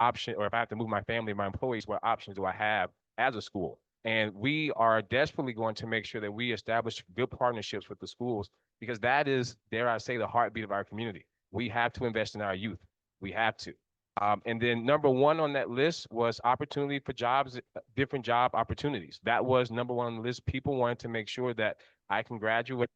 option, or if I have to move my family, my employees, what options do I have as a school? And we are desperately going to make sure that we establish good partnerships with the schools, because that is, dare I say, the heartbeat of our community. We have to invest in our youth. We have to. And then number one on that list was opportunity for jobs, different job opportunities. That was number one on the list. People wanted to make sure that I can graduate,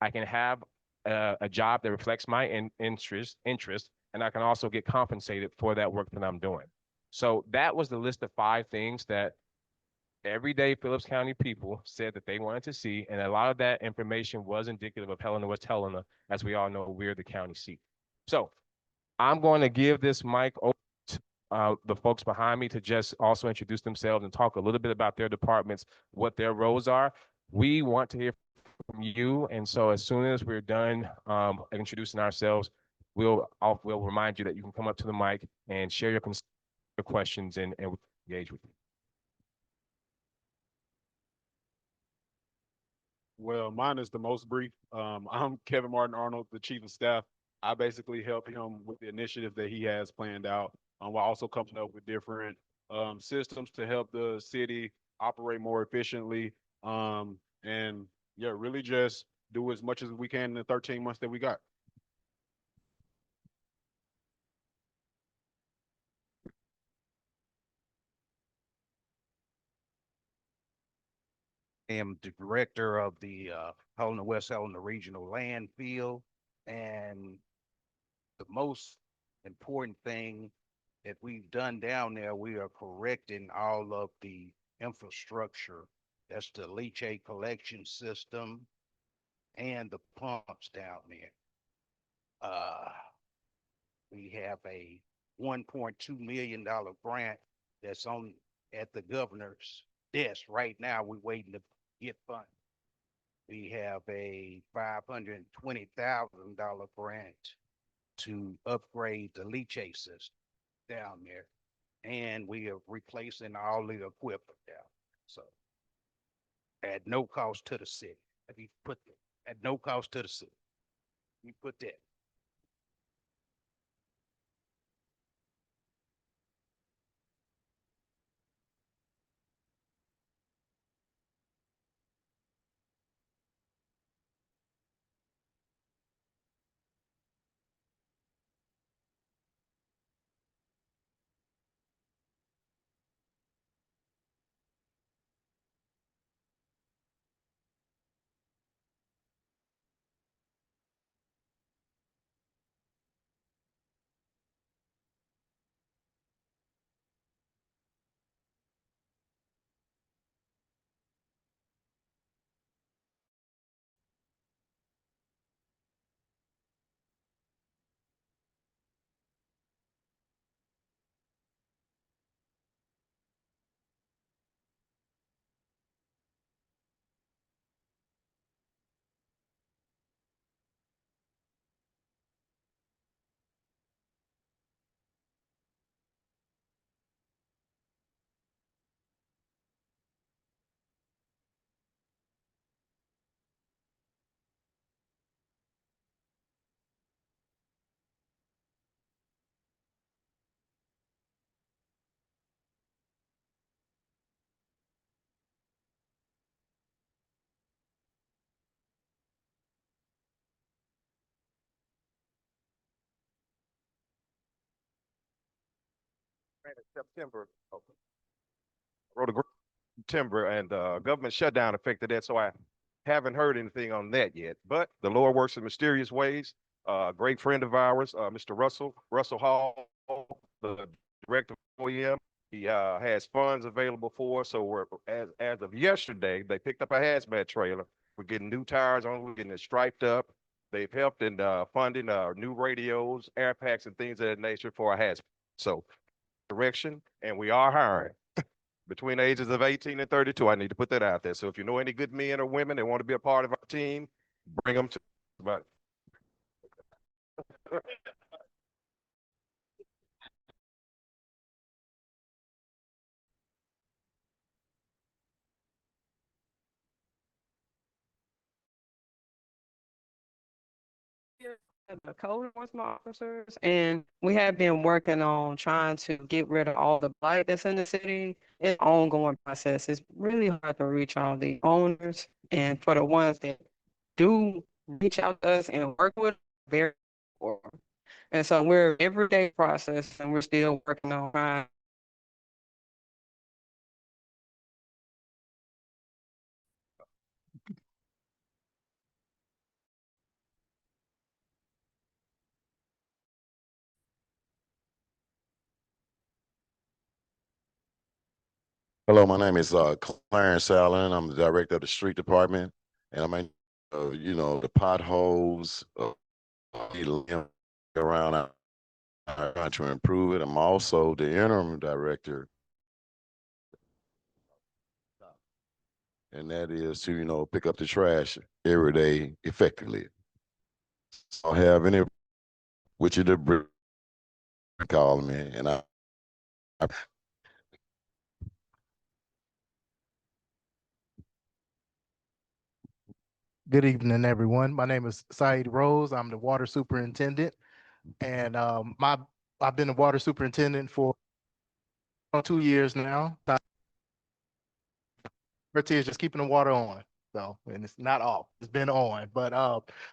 I can have a job that reflects my interest, and I can also get compensated for that work that I'm doing. So that was the list of 5 things that everyday Phillips County people said that they wanted to see, and a lot of that information was indicative of Helena-West Helena. As we all know, we're the county seat. So I'm going to give this mic over to the folks behind me to just also introduce themselves and talk a little bit about their departments, what their roles are. We want to hear from you, and so as soon as we're done introducing ourselves, we'll remind you that you can come up to the mic and share your questions, and we'll engage with you. Well, mine is the most brief. I'm Kevin Martin Arnold, the chief of staff. I basically help him with the initiatives that he has planned out, while also coming up with different systems to help the city operate more efficiently. And yeah, really just do as much as we can in the 13 months that we got. Am the director of the Helena-West Helena Regional Landfill. And the most important thing that we've done down there, we are correcting all of the infrastructure. That's the leachate collection system and the pumps down there. Uh, we have a $1.2 million grant that's on at the governor's desk right now. We're waiting to get funded. We have a $520,000 grant to upgrade the leachate system down there. And we are replacing all the equipment down. So at no cost to the city. If you put that, at no cost to the city. We put that. September, wrote a grant in September, and government shutdown affected that, so I haven't heard anything on that yet. But the Lord works in mysterious ways. A great friend of ours, Mr. Russell Hall, the director of OEM, he has funds available for us. So as of yesterday, they picked up a hazmat trailer. We're getting new tires on. We're getting it striped up. They've helped in funding new radios, air packs, and things of that nature for our hazmat. So direction, and we are hiring between the ages of 18 and 32. I need to put that out there. So if you know any good men or women that want to be a part of our team, bring them to. But the code enforcement officers, and we have been working on trying to get rid of all the blight that's in the city. It's an ongoing process. It's really hard to reach all the owners, and for the ones that do reach out to us and work with, very poor. And so we're everyday process, and we're still working on trying. Hello, my name is Clarence Allen. I'm the director of the street department, and I'm in, the potholes around trying to improve it. I'm also the interim director, and that is to pick up the trash every day effectively. So I have any which you the call me, and I Good evening, everyone. My name is Saeed Rose. I'm the water superintendent, and I've been the water superintendent for 2 years now. Expertise is just keeping the water on. So, and it's not off, it's been on. But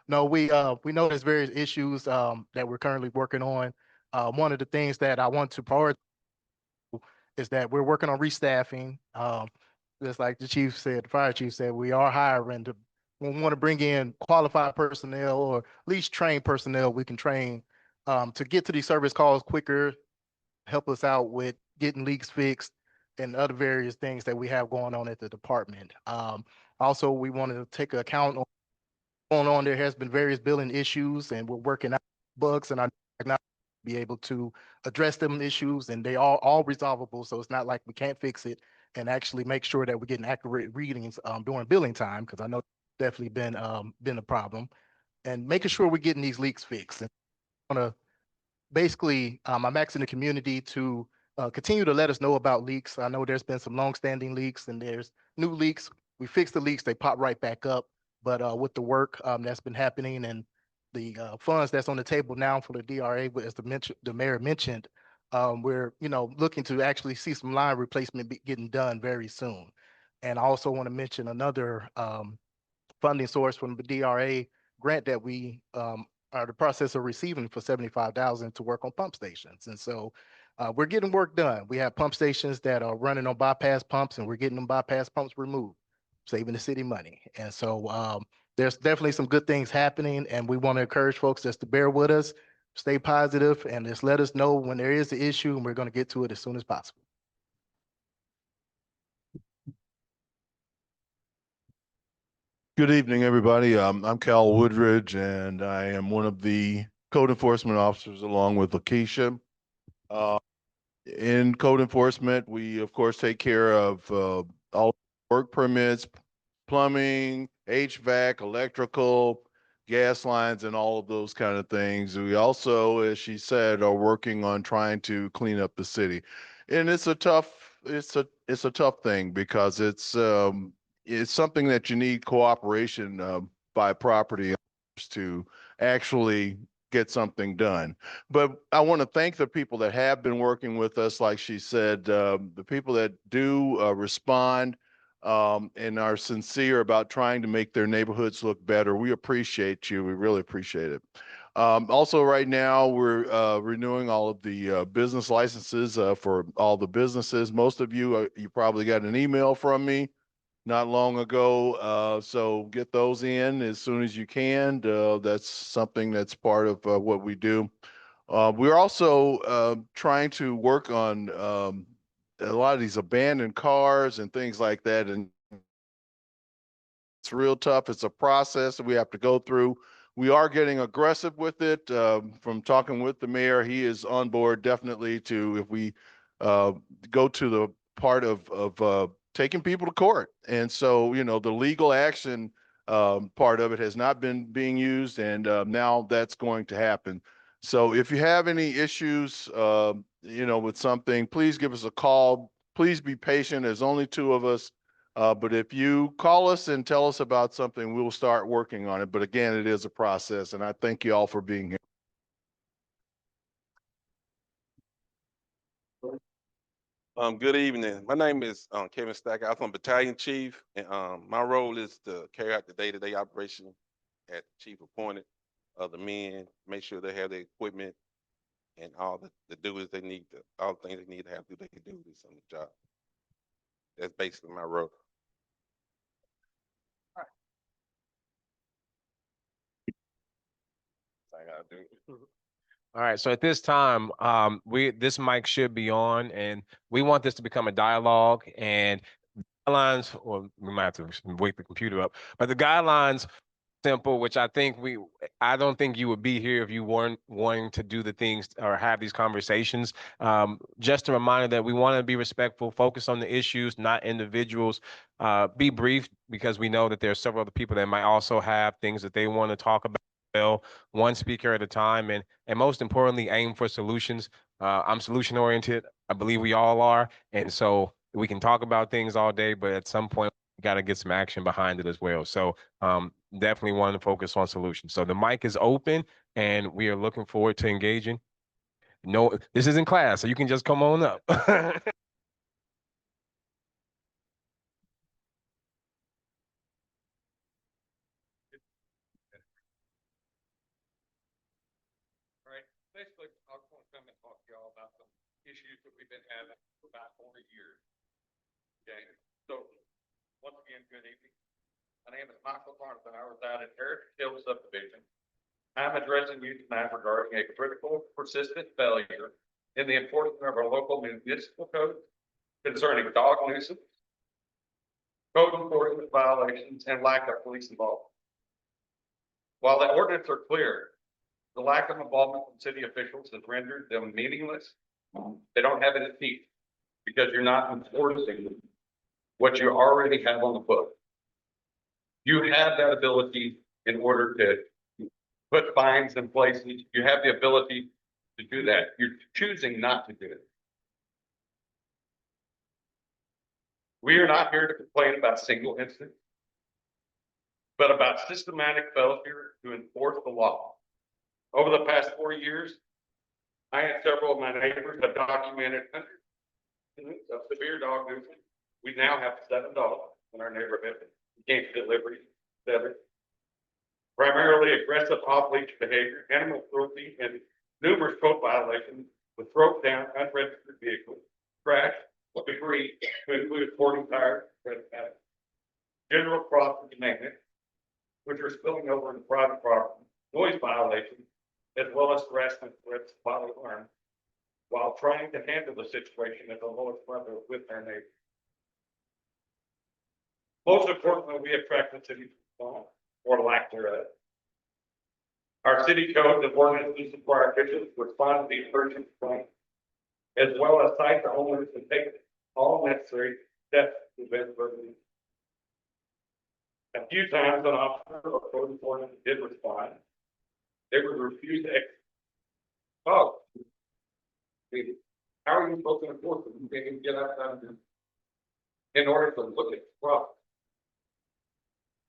no, we know there's various issues that we're currently working on. One of the things that I want to prioritize is that we're working on restaffing. Just like the chief said, the fire chief said, we are hiring to, we want to bring in qualified personnel or at least trained personnel we can train to get to these service calls quicker, help us out with getting leaks fixed and other various things that we have going on at the department. Also, we wanted to take account on going on. There has been various billing issues, and we're working out bugs, and I not be able to address them issues, and they are all resolvable. So it's not like we can't fix it, and actually make sure that we're getting accurate readings during billing time, because I know definitely been a problem, and making sure we're getting these leaks fixed. And I want to basically, I'm asking the community to continue to let us know about leaks. I know there's been some longstanding leaks and there's new leaks. We fix the leaks, they pop right back up. But with the work that's been happening and the funds that's on the table now for the DRA, as the mayor mentioned, we're looking to actually see some line replacement getting done very soon. And I also want to mention another funding source from the DRA grant that we are the process of receiving for 75,000 to work on pump stations. And so we're getting work done. We have pump stations that are running on bypass pumps, and we're getting them bypass pumps removed, saving the city money. And so there's definitely some good things happening, and we want to encourage folks just to bear with us, stay positive, and just let us know when there is an issue, and we're going to get to it as soon as possible. Good evening, everybody. I'm Cal Woodridge, and I am one of the code enforcement officers along with Lakeisha. In code enforcement, we of course take care of all work permits, plumbing, HVAC, electrical, gas lines, and all of those kind of things. We also, as she said, are working on trying to clean up the city. And it's a tough thing because it's something that you need cooperation by property owners to actually get something done. But I want to thank the people that have been working with us, like she said, the people that do respond and are sincere about trying to make their neighborhoods look better. We appreciate you. We really appreciate it. Also, right now, we're renewing all of the business licenses for all the businesses. Most of you, you probably got an email from me not long ago. So get those in as soon as you can. That's something that's part of what we do. We're also trying to work on a lot of these abandoned cars and things like that. And it's real tough. It's a process that we have to go through. We are getting aggressive with it. From talking with the mayor, he is on board definitely to, if we go to the part of taking people to court. And so, the legal action part of it has not been being used, and now that's going to happen. So if you have any issues, with something, please give us a call. Please be patient. There's only two of us. But if you call us and tell us about something, we'll start working on it. But again, it is a process, and I thank you all for being here. Good evening. My name is Kevin Stacker. I'm battalion chief, and my role is to carry out the day-to-day operation at chief appointed of the men, make sure they have the equipment and all the duties they need to, all the things they need to have to do their duties on the job. That's basically my role. I gotta do. All right, so at this time, this mic should be on, and we want this to become a dialogue, and guidelines, or we might have to wake the computer up, but the guidelines simple, which I don't think you would be here if you weren't wanting to do the things or have these conversations. Just a reminder that we want to be respectful, focus on the issues, not individuals. Be brief, because we know that there are several other people that might also have things that they want to talk about. Well, one speaker at a time, and most importantly, aim for solutions. I'm solution oriented. I believe we all are, and so we can talk about things all day, but at some point, we got to get some action behind it as well. So definitely want to focus on solutions. So the mic is open, and we are looking forward to engaging. No, this isn't class, so you can just come on up. Right. Basically, I just want to come and talk to y'all about some issues that we've been having for about 40 years. Okay. So once again, good evening. My name is Michael Barnabas. I reside in Heritage Hill subdivision. I'm addressing you tonight regarding a critical, persistent failure in the enforcement of our local municipal code concerning dog nuisance, code enforcement violations, and lack of police involvement. While the ordinance are clear, the lack of involvement from city officials has rendered them meaningless. They don't have any teeth because you're not enforcing what you already have on the book. You have that ability in order to put fines in place. You have the ability to do that. You're choosing not to do it. We are not here to complain about single incidents, but about systematic failure to enforce the law. Over the past 4 years, I and several of my neighbors have documented hundreds of severe dog nuisance. We now have 7 dogs in our neighborhood. Game delivery, 7. Primarily aggressive off-leash behavior, animal cruelty, and numerous code violations with throat down, unregistered vehicles, trash, debris, to include sporting tires, general property maintenance, which are spilling over into private property, noise violations, as well as harassment, threats, bodily harm, while trying to handle the situation at the lowest level with our neighbors. Most importantly, we attract the city's response or lack thereof. Our city code and ordinances require officials to respond to these urgent complaints, as well as cite the owners and take all necessary steps to prevent further. A few times, an officer or code enforcement did respond. They would refuse to execute. Oh, how are you supposed to enforce it? You can't even get outside in order to look at the problem.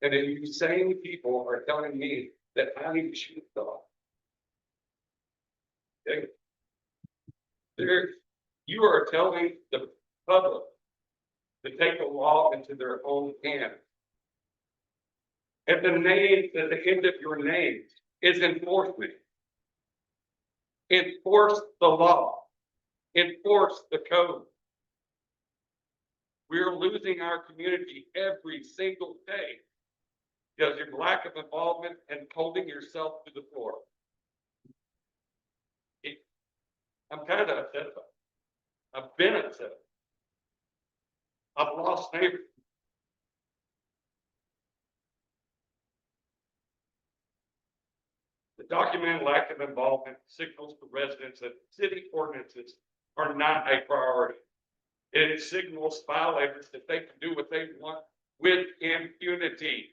And then you same people are telling me that I need to shoot the dog. Okay. You are telling the public to take the law into their own hands. At the end of your name is enforcement. Enforce the law. Enforce the code. We're losing our community every single day because of your lack of involvement and holding yourself to the floor. I'm kind of upset about it. I've been upset. I've lost neighbors. The documented lack of involvement signals to residents that city ordinances are not a priority. It signals violators that they can do what they want with impunity.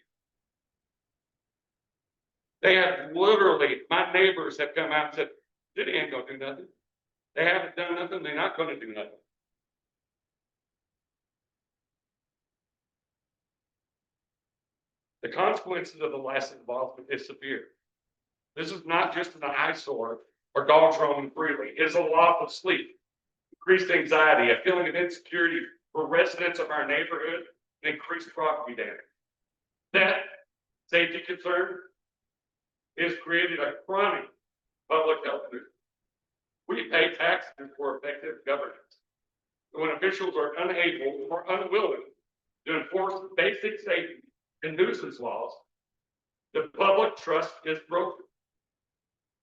They have literally, my neighbors have come out and said, city ain't gonna do nothing. They haven't done nothing, they're not gonna do nothing. The consequences of the less involvement is severe. This is not just an eyesore or dogs roaming freely. It is a loss of sleep, increased anxiety, a feeling of insecurity for residents of our neighborhood, and increased property damage. That safety concern has created a chronic public health nuisance. We pay taxes for effective governance. When officials are unable or unwilling to enforce basic safety and nuisance laws, the public trust is broken.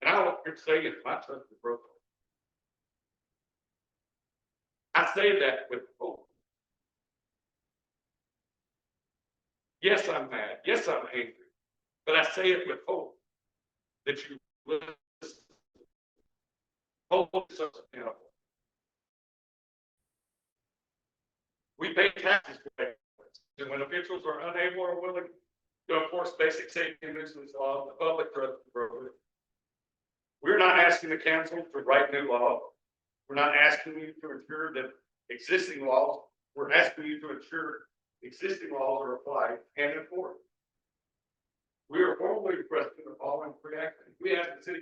And I don't care to say it, my trust is broken. I say that with hope. Yes, I'm mad. Yes, I'm angry. But I say it with hope that you listen. Hope is accountable. We pay taxes for that. And when officials are unable or willing to enforce basic safety and nuisance laws, the public trust is broken. We're not asking the council to write new laws. We're not asking you to ensure that existing laws, we're asking you to ensure existing laws are applied and enforced. We are formally requesting the following three actions. We ask the city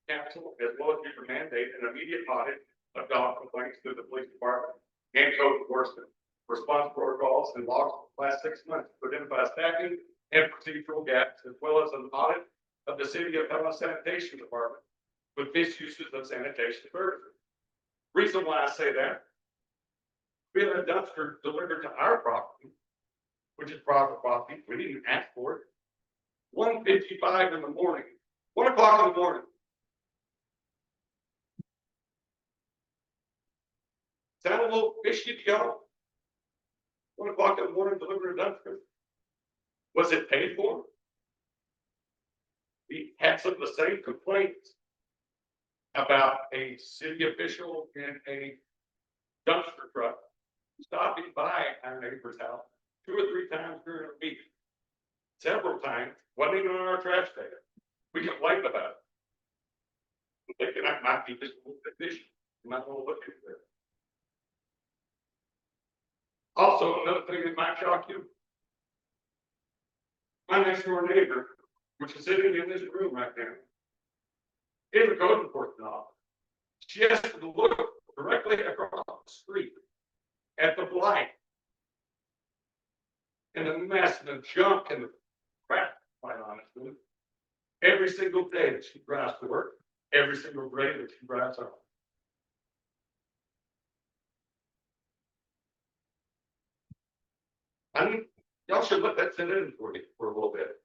council, as well as you, to mandate an immediate audit of dog complaints through the police department and code enforcement, response protocols and logs for the last 6 months to identify staffing and procedural gaps, as well as an audit of the city of Helena sanitation department with misuses of sanitation services. Reason why I say that, we had a dumpster delivered to our property, which is private property. We didn't ask for it. 1:55 in the morning, 1 o'clock in the morning. Sound a little fishy to y'all? 1 o'clock in the morning, delivered a dumpster. Was it paid for? We had some of the same complaints about a city official in a dumpster truck stopping by our neighbor's house 2 or 3 times during a week. Several times, wasn't even on our trash day. We complained about it. Thinking that might be just a little bit fishy. You might want to look into it. Also, another thing that might shock you. My next door neighbor, which is sitting in this room right now, is a code enforcement officer. She has to look directly across the street at the blight and the mess and the junk and the crap, quite honestly, every single day that she drives to work, every single day that she drives home. I mean, y'all should let that sit in for you for a little bit.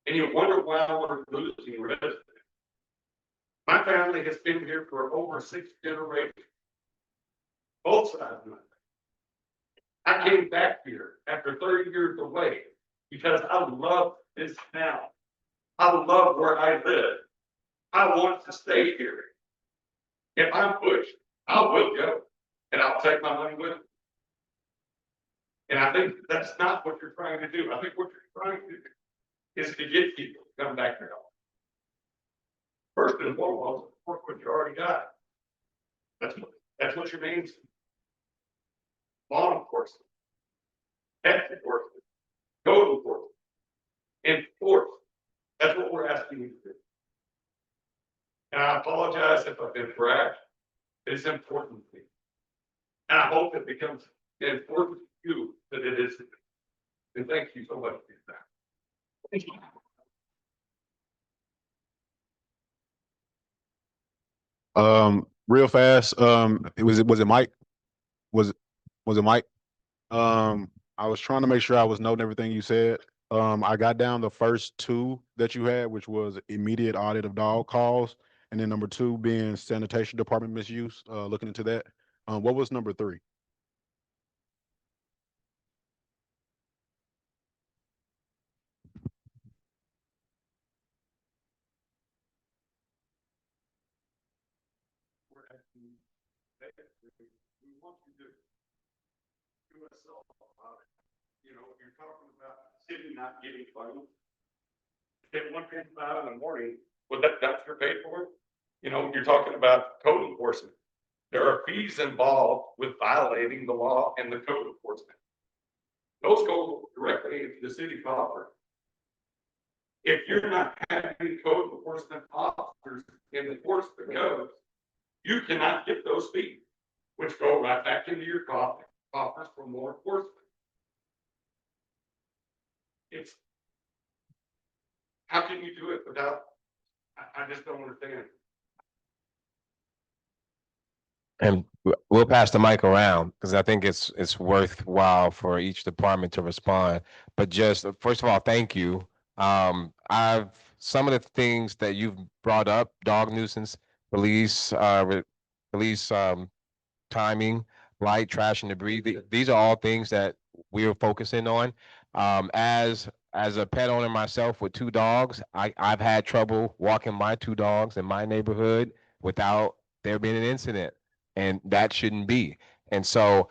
And you wonder why we're losing residents. My family has been here for over 6 generations. Both sides of my family. I came back here after 30 years away because I love this town. I love where I live. I want to stay here. If I'm pushed, I will go and I'll take my money with me. And I think that's not what you're trying to do. I think what you're trying to do is to get people to come back here. First and foremost, work what you already got. That's what your name's. Law enforcement, pet enforcement, code enforcement, enforce. That's what we're asking you to do. And I apologize if I've been brash. It's important to me. And I hope it becomes important to you that it is. And thank you so much for your time. Thank you. Real fast. Was it Mike? Was it Mike? I was trying to make sure I was noting everything you said. I got down the first 2 that you had, which was immediate audit of dog calls, and then number 2 being sanitation department misuse, looking into that. What was number 3? We want you to do a self audit. You know, you're talking about the city not getting funds. At 1:55 in the morning, was that dumpster paid for? You know, you're talking about code enforcement. There are fees involved with violating the law and the code enforcement. Those go directly into the city coffer. If you're not having code enforcement officers enforce the code, you cannot get those fees, which go right back into your coffers for more enforcement. It's, how can you do it without, I just don't understand. And we'll pass the mic around because I think it's worthwhile for each department to respond. But just first of all, thank you. I've some of the things that you've brought up, dog nuisance, police, police timing, light, trash, and debris. These are all things that we're focusing on. As a pet owner myself with two dogs, I've had trouble walking my two dogs in my neighborhood without there being an incident, and that shouldn't be. And so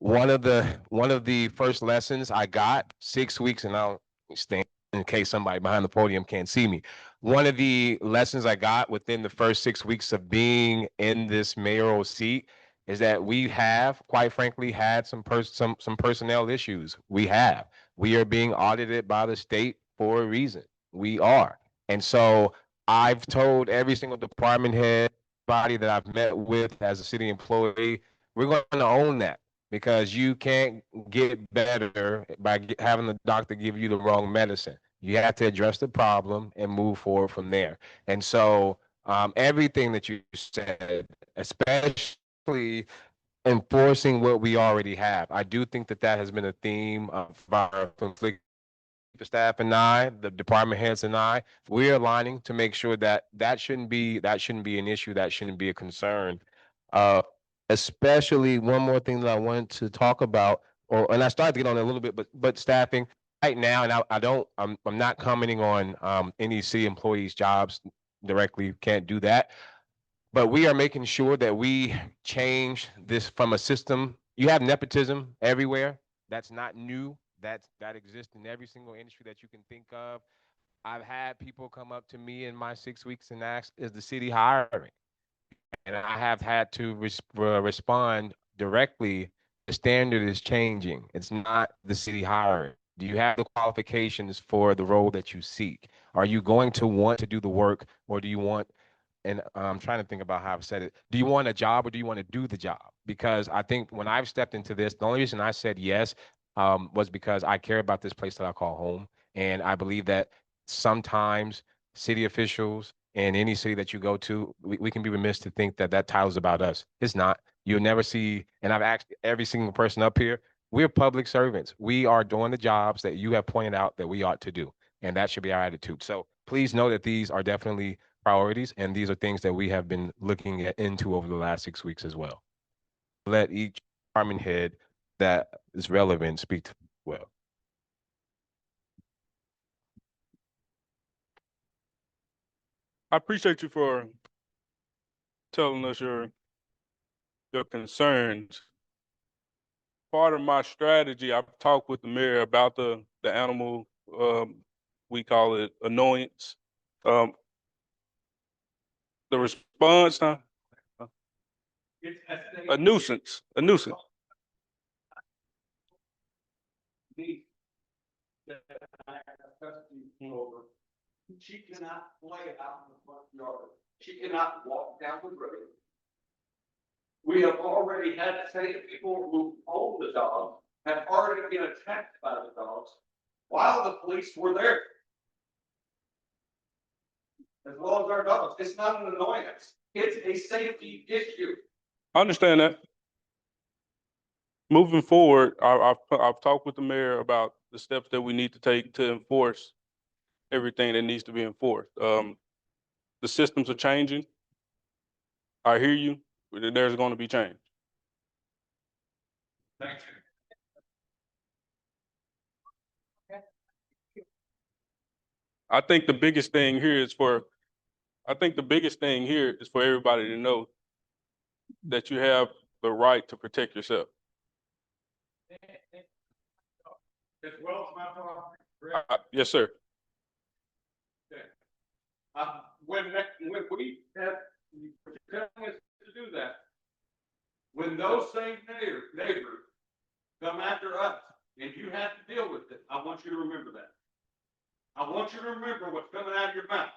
one of the first lessons I got 6 weeks, and I'll stand in case somebody behind the podium can't see me. One of the lessons I got within the first 6 weeks of being in this mayoral seat is that we have, quite frankly, had some personnel issues. We have. We are being audited by the state for a reason. We are. And so I've told every single department head, body that I've met with as a city employee, we're going to own that because you can't get better by having the doctor give you the wrong medicine. You have to address the problem and move forward from there. And so everything that you said, especially enforcing what we already have. I do think that that has been a theme of our conflict. The staff and I, the department heads and I, we're aligning to make sure that that shouldn't be an issue. That shouldn't be a concern. Uh, Especially one more thing that I wanted to talk about, and I started to get on it a little bit, but staffing right now, and I'm not commenting on any city employees' jobs directly. Can't do that, but we are making sure that we change this from a system. You have nepotism everywhere. That's not new. That exists in every single industry that you can think of. I've had people come up to me in my 6 weeks and ask, "Is the city hiring?" And I have had to respond directly. The standard is changing. It's not the city hiring. Do you have the qualifications for the role that you seek? Are you going to want to do the work, or do you want, and I'm trying to think about how I've said it. Do you want a job or do you want to do the job? Because I think when I've stepped into this, the only reason I said yes was because I care about this place that I call home. And I believe that sometimes city officials in any city that you go to, we can be remiss to think that that title is about us. It's not. You'll never see, and I've asked every single person up here, we're public servants. We are doing the jobs that you have pointed out that we ought to do. And that should be our attitude. So please know that these are definitely priorities, and these are things that we have been looking into over the last 6 weeks as well. Let each department head that is relevant speak to well. I appreciate you for telling us your concerns. Part of my strategy, I've talked with the mayor about the animal, we call it annoyance. The response time, a nuisance. She cannot play out in the front yard. She cannot walk down the road. We have already had to say that people who own the dog have already been attacked by the dogs while the police were there. As well as our dogs. It's not an annoyance. It's a safety issue. I understand that. Moving forward, I've talked with the mayor about the steps that we need to take to enforce everything that needs to be enforced. The systems are changing. I hear you. There's going to be change. Thank you. I think the biggest thing here is for everybody to know that you have the right to protect yourself. As well as my property. Yes, sir. When we have telling us to do that, when those same neighbors come after us and you have to deal with it, I want you to remember that. I want you to remember what's coming out of your mouth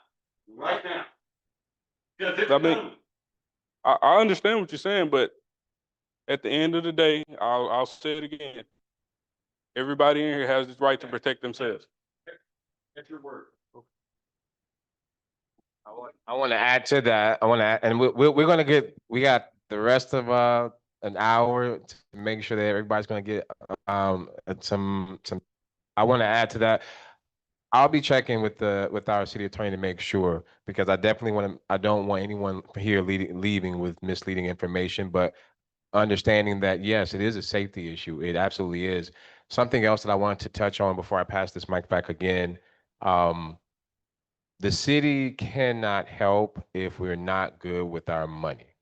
right now. Because it's I mean, coming. I understand what you're saying, but at the end of the day, I'll say it again. Everybody in here has the right to protect themselves. That's your word. I want to add to that. And we're going to we got the rest of an hour to make sure that everybody's going to get some. I want to add to that. I'll be checking with our city attorney to make sure, because I don't want anyone here leaving with misleading information, but understanding that yes, it is a safety issue. It absolutely is. Something else that I wanted to touch on before I pass this mic back again. The city cannot help if we're not good with our money.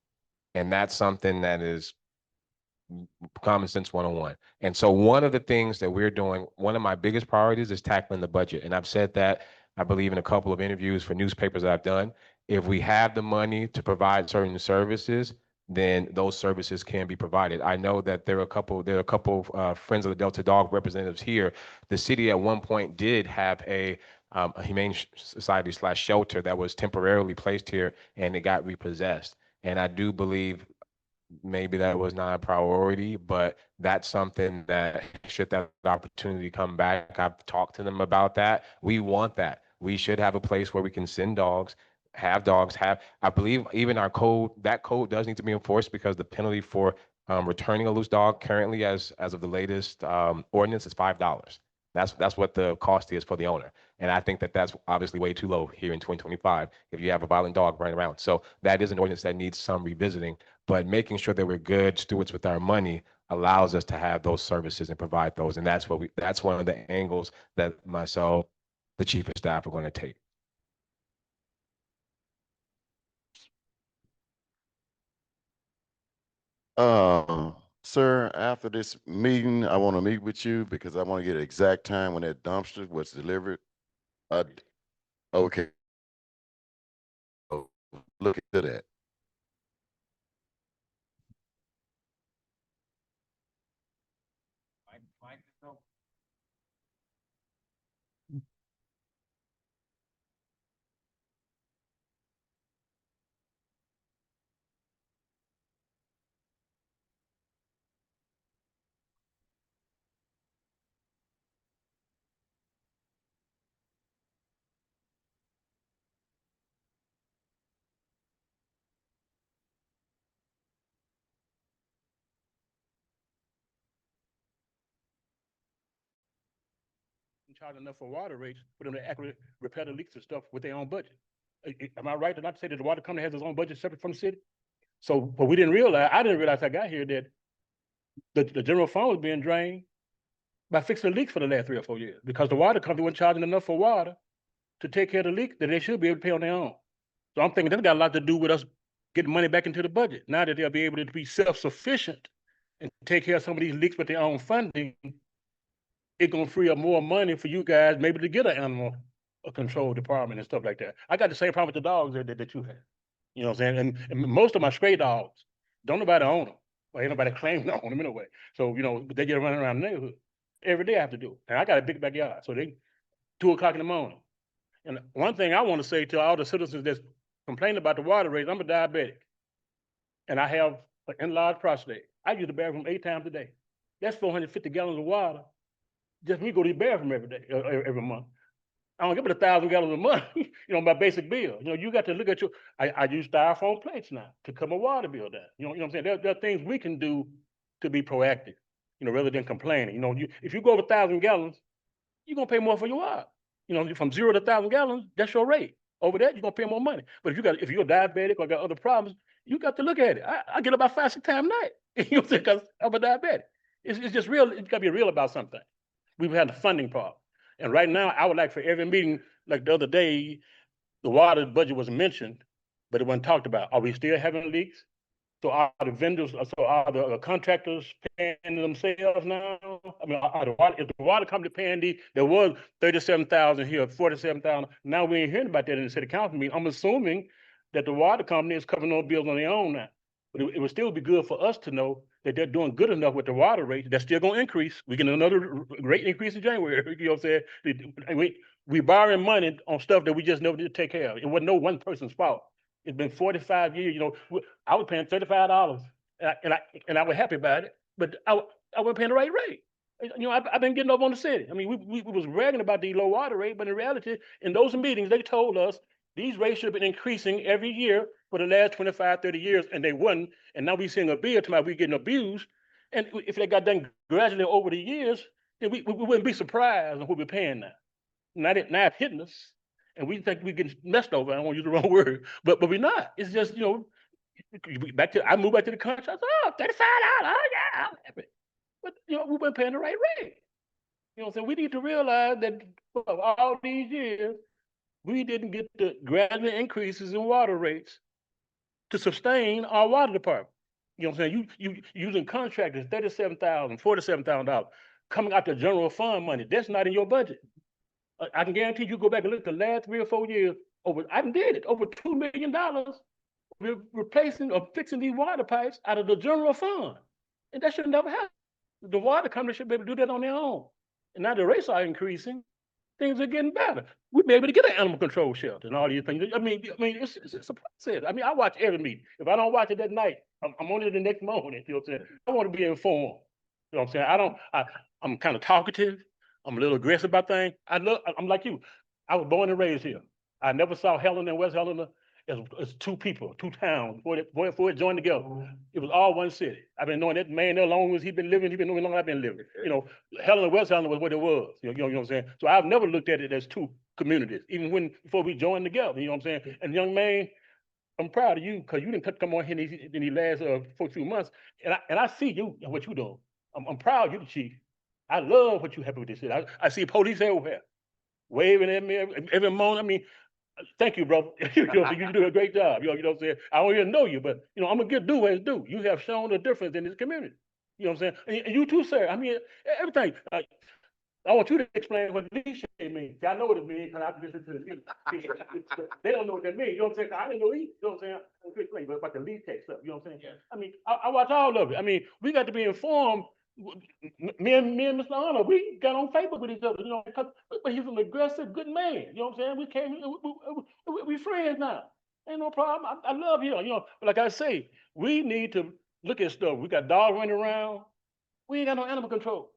And that's something that is common sense 101. And so one of the things that we're doing, one of my biggest priorities is tackling the budget. And I've said that, I believe, in a couple of interviews for newspapers that I've done. If we have the money to provide certain services, then those services can be provided. I know that there are a couple Friends of the Delta Dog representatives here. The city at one point did have a humane society / shelter that was temporarily placed here, and it got repossessed. And I do believe maybe that was not a priority, but that's something that should that opportunity come back, I've talked to them about that. We want that. We should have a place where we can send dogs, I believe even our code, that code does need to be enforced, because the penalty for returning a loose dog currently, as of the latest ordinance, is $5. That's what the cost is for the owner. And I think that that's obviously way too low here in 2025 if you have a violent dog running around. So that is an ordinance that needs some revisiting, but making sure that we're good stewards with our money allows us to have those services and provide those. And that's one of the angles that myself, the chief of staff, are going to take. Sir, after this meeting, I want to meet with you because I want to get an exact time when that dumpster was delivered. Okay. Oh, look into that. Charge enough for water rates for them to accurately repair the leaks and stuff with their own budget. Am I right to not say that the water company has its own budget separate from the city? So, but I didn't realize I got here that the general fund was being drained by fixing the leaks for the last 3 or 4 years, because the water company wasn't charging enough for water to take care of the leaks that they should be able to pay on their own. So I'm thinking that's got a lot to do with us getting money back into the budget. Now that they'll be able to be self-sufficient and take care of some of these leaks with their own funding, it's gonna free up more money for you guys, maybe to get an animal control department and stuff like that. I got the same problem with the dogs that you have. You know what I'm saying? And most of my stray dogs, don't nobody own them. Or ain't nobody claim to own them anyway. So, you know, they get running around the neighborhood. Every day I have to do it. And I got a big backyard. So they 2 o'clock in the morning. And one thing I want to say to all the citizens that's complaining about the water rates, I'm a diabetic. And I have an enlarged prostate. I use the bathroom 8 times a day. That's 450 gallons of water. Just me go to the bathroom every day, every month. I don't give it 1,000 gallons a month, you know, my basic bill. You know, you got to look at I use styrofoam plates now to cut my water bill down. You know what I'm saying? There are things we can do to be proactive, you know, rather than complaining. You know, if you go over 1,000 gallons, you're gonna pay more for your water. You know, from 0 to 1,000 gallons, that's your rate. Over that, you're gonna pay more money. But if you're diabetic or got other problems, you got to look at it. I get about 5, 6 times a night. You know what I'm saying? Because I'm a diabetic. It's just real. You gotta be real about something. We've had a funding problem. And right now, I would like for every meeting, like the other day, the water budget was mentioned, but it wasn't talked about. Are we still having leaks? So are the vendors, so are the contractors paying themselves now? I mean, is the water company paying there was 37,000 here, 47,000. Now we ain't hearing about that in the city council meeting. I'm assuming that the water company is covering those bills on their own now. But it would still be good for us to know that they're doing good enough with the water rate. That's still gonna increase. We get another rate increase in January. You know what I'm saying? we borrowing money on stuff that we just never did take care of. It wasn't no one person's fault. It's been 45 years, you know, I was paying $35 and I was happy about it, but I wasn't paying the right rate. You know, I've been getting up on the city. I mean, we was bragging about the low water rate, but in reality, in those meetings, they told us these rates should have been increasing every year for the last 25, 30 years, and they wouldn't. And now we're seeing a bill tomorrow, we're getting abused. And if they got done gradually over the years, then we wouldn't be surprised on what we're paying now. Now it's hitting us, and we think we're getting messed over. I don't want to use the wrong word, but we're not. It's just, you know, I moved back to the country. I said, oh, $35. Oh, yeah, I'm happy. But, you know, we weren't paying the right rate. You know what I'm saying? We need to realize that for all these years, we didn't get the gradual increases in water rates to sustain our water department. You know what I'm saying? You using contractors, $37,000, $47,000 coming out the general fund money. That's not in your budget. I can guarantee you go back and look at the last 3 or 4 years, I did it, over $2 million replacing or fixing these water pipes out of the general fund. And that should never happen. The water company should be able to do that on their own. And now the rates are increasing, things are getting better. We'd be able to get an animal control shelter and all these things. I mean, it's a process. I mean, I watch every meeting. If I don't watch it that night, I'm on it the next morning. You know what I'm saying? I want to be informed. You know what I'm saying? I'm kind of talkative. I'm a little aggressive about things. I'm like you. I was born and raised here. I never saw Helena and West Helena as two people, two towns before it joined together. It was all one city. I've been knowing that man there long as he's been living. He's been knowing long as I've been living. You know, Helena and West Helena was what it was. You know what I'm saying? So I've never looked at it as two communities, even before we joined together. You know what I'm saying? And young man, I'm proud of you because you didn't come on here in these last 4 months, and I see you and what you're doing. I'm proud of you, Chief. I love what you have with this city. I see police everywhere, waving at me every morning. I mean, thank you, brother. You do a great job. You know what I'm saying? I don't even know you, but you know, I'm a good do what it's do. You have shown a difference in this community. You know what I'm saying? And you too, sir. I mean, everything. I want you to explain what leash means. I know what it means because I've listened to the music. They don't know what that means. You know what I'm saying? I didn't know either. You know what I'm saying? I'm good explain, but about the lead tech stuff. You know what I'm saying? Yeah. I mean, I watch all of it. I mean, we got to be informed. Me and Mr. Arnold, we got on Facebook with each other, you know, but he's an aggressive, good man. You know what I'm saying? We came, we friends now. Ain't no problem. I love you. You know, but like I say, we need to look at stuff. We got dogs running around. We ain't got no animal control.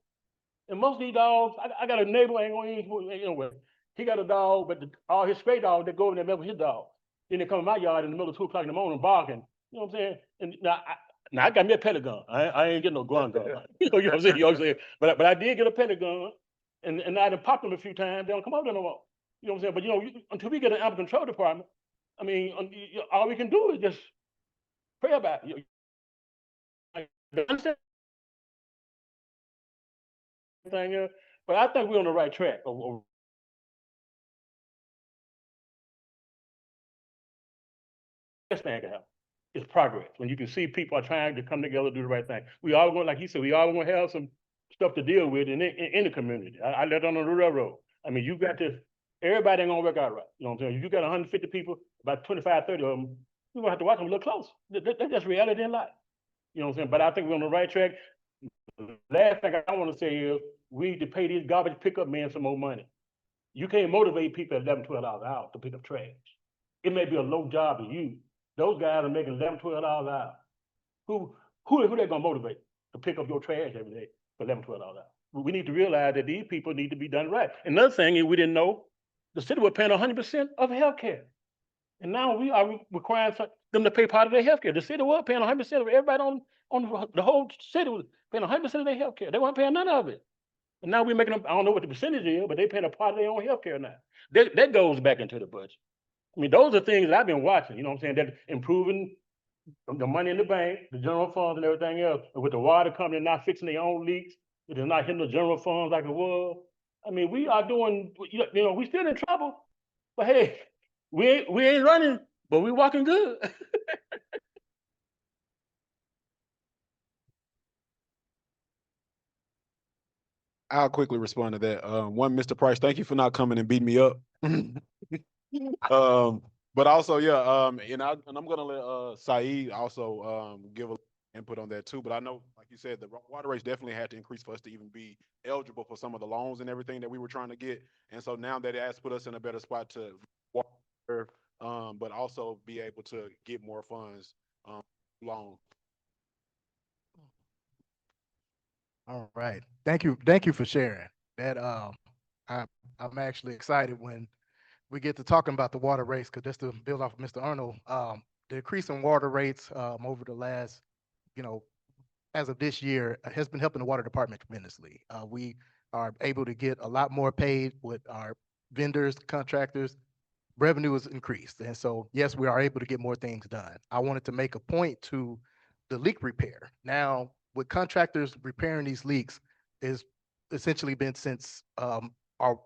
And most of these dogs, I got a neighbor, I ain't gonna use, anyway. He got a dog, but all his stray dogs, they go over there and mess with his dog. Then they come in my yard in the middle of 2 o'clock in the morning barking. You know what I'm saying? And now I got me a pellet gun. I ain't getting no gun gun. You know what I'm saying? You know what I'm saying? But I did get a pellet gun, and I done popped them a few times. They don't come over there no more. You know what I'm saying? But you know, until we get an animal control department, I mean, all we can do is just pray about it. Understand? Thing, but I think we're on the right track. Best thing can happen is progress. When you can see people are trying to come together, do the right thing. We all going, like he said, we all going to have some stuff to deal with in the community. I lived on the railroad. I mean, you got to, everybody ain't gonna work out right. You know what I'm saying? If you got 150 people, about 25, 30 of them, you're gonna have to watch them a little close. That's just reality in life. You know what I'm saying? But I think we're on the right track. Last thing I want to say is we need to pay these garbage pickup men some more money. You can't motivate people at $11, $12 an hour to pick up trash. It may be a low job to you. Those guys are making $11, $12 an hour. Who they gonna motivate to pick up your trash every day for $11, $12 an hour? We need to realize that these people need to be done right. Another thing is we didn't know the city was paying 100% of healthcare, and now we are requiring them to pay part of their healthcare. The city was paying 100% of everybody on the whole city was paying 100% of their healthcare. They weren't paying none of it. And now we're making them, I don't know what the percentage is, but they're paying a part of their own healthcare now. That goes back into the budget. I mean, those are things that I've been watching, you know what I'm saying? That improving the money in the bank, the general funds and everything else, and with the water company not fixing their own leaks, it is not hitting the general funds like it was. I mean, we are doing, you know, we still in trouble, but hey, we ain't running, but we walking good. I'll quickly respond to that. One, Mr. Price, thank you for not coming and beating me up. But also, yeah, and I'm gonna let Saeed also give a, input on that too. But I know, like you said, the water rates definitely had to increase for us to even be eligible for some of the loans and everything that we were trying to get. And so now that it has put us in a better spot to water, but also be able to get more funds loan. All right. Thank you. Thank you for sharing that. I, I'm actually excited when we get to talking about the water rates, because just to build off of Mr. Arnold, the increase in water rates over the last, you know, as of this year has been helping the water department tremendously. We are able to get a lot more paid with our vendors, contractors. Revenue is increased. And so, yes, we are able to get more things done. I wanted to make a point to the leak repair. Now, with contractors repairing these leaks is essentially been since our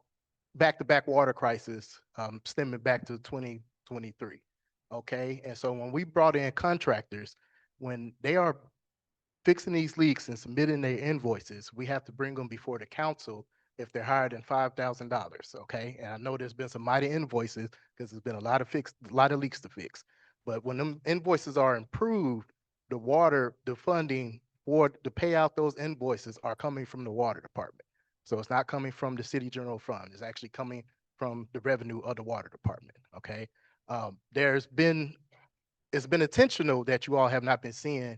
back-to-back water crisis stemming back to 2023. Okay. And so when we brought in contractors, when they are fixing these leaks and submitting their invoices, we have to bring them before the council if they're higher than $5,000. Okay. And I know there's been some mighty invoices because there's been a lot of leaks to fix. But when them invoices are improved, the funding for to pay out those invoices are coming from the water department. So it's not coming from the city general fund. It's actually coming from the revenue of the water department. Okay. It's been intentional that you all have not been seeing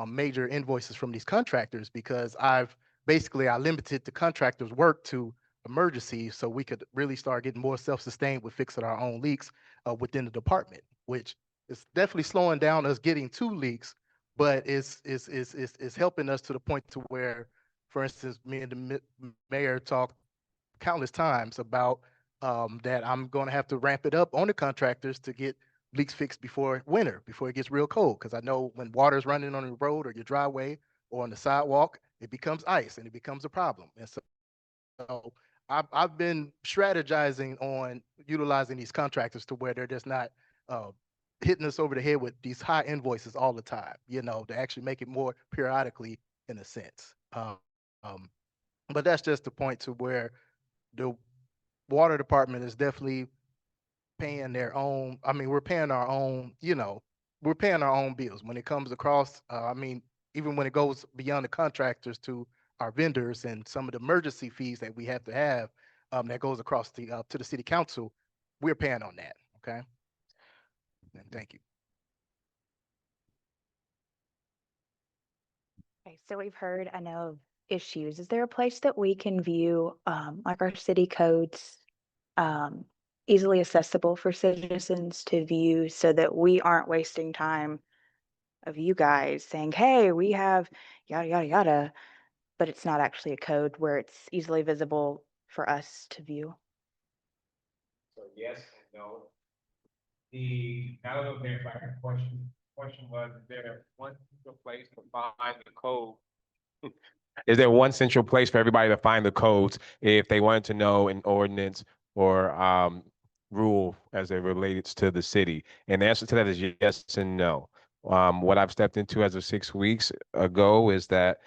major invoices from these contractors, because I limited the contractors' work to emergencies so we could really start getting more self-sustained with fixing our own leaks within the department, which is definitely slowing down us getting to leaks, but it's helping us to the point to where, for instance, me and the mayor talked countless times about that I'm going to have to ramp it up on the contractors to get leaks fixed before winter, before it gets real cold. Because I know when water's running on the road or your driveway or on the sidewalk, it becomes ice and it becomes a problem. And so I've been strategizing on utilizing these contractors to where they're just not hitting us over the head with these high invoices all the time, to actually make it more periodically in a sense. Um, but that's just the point to where the water department is definitely paying their own. I mean, we're paying our own, we're paying our own bills when it comes across. Even when it goes beyond the contractors to our vendors and some of the emergency fees that we have to have, that goes across to the city council, we're paying on that. Okay. And thank you. Okay, so we've heard, I know, of issues. Is there a place that we can view like our city codes easily accessible for citizens to view so that we aren't wasting time of you guys saying, hey, we have yada, yada, yada, but it's not actually a code where it's easily visible for us to view? So yes and no. Now that there's like a question was, is there one central place to find the code? Is there one central place for everybody to find the codes if they wanted to know an ordinance or rule as it relates to the city? And the answer to that is yes and no. What I've stepped into as of 6 weeks ago is that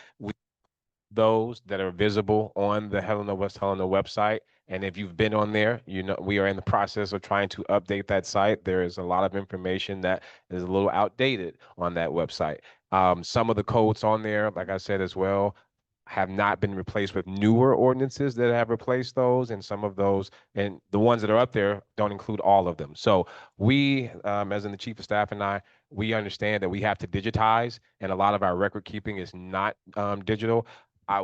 those that are visible on the Helena-West Helena website. And if you've been on there, we are in the process of trying to update that site. There is a lot of information that is a little outdated on that website. Some of the codes on there, like I said as well, have not been replaced with newer ordinances that have replaced those, and some of those, and the ones that are up there don't include all of them. So we, as in the chief of staff and I, we understand that we have to digitize, and a lot of our record keeping is not digital. I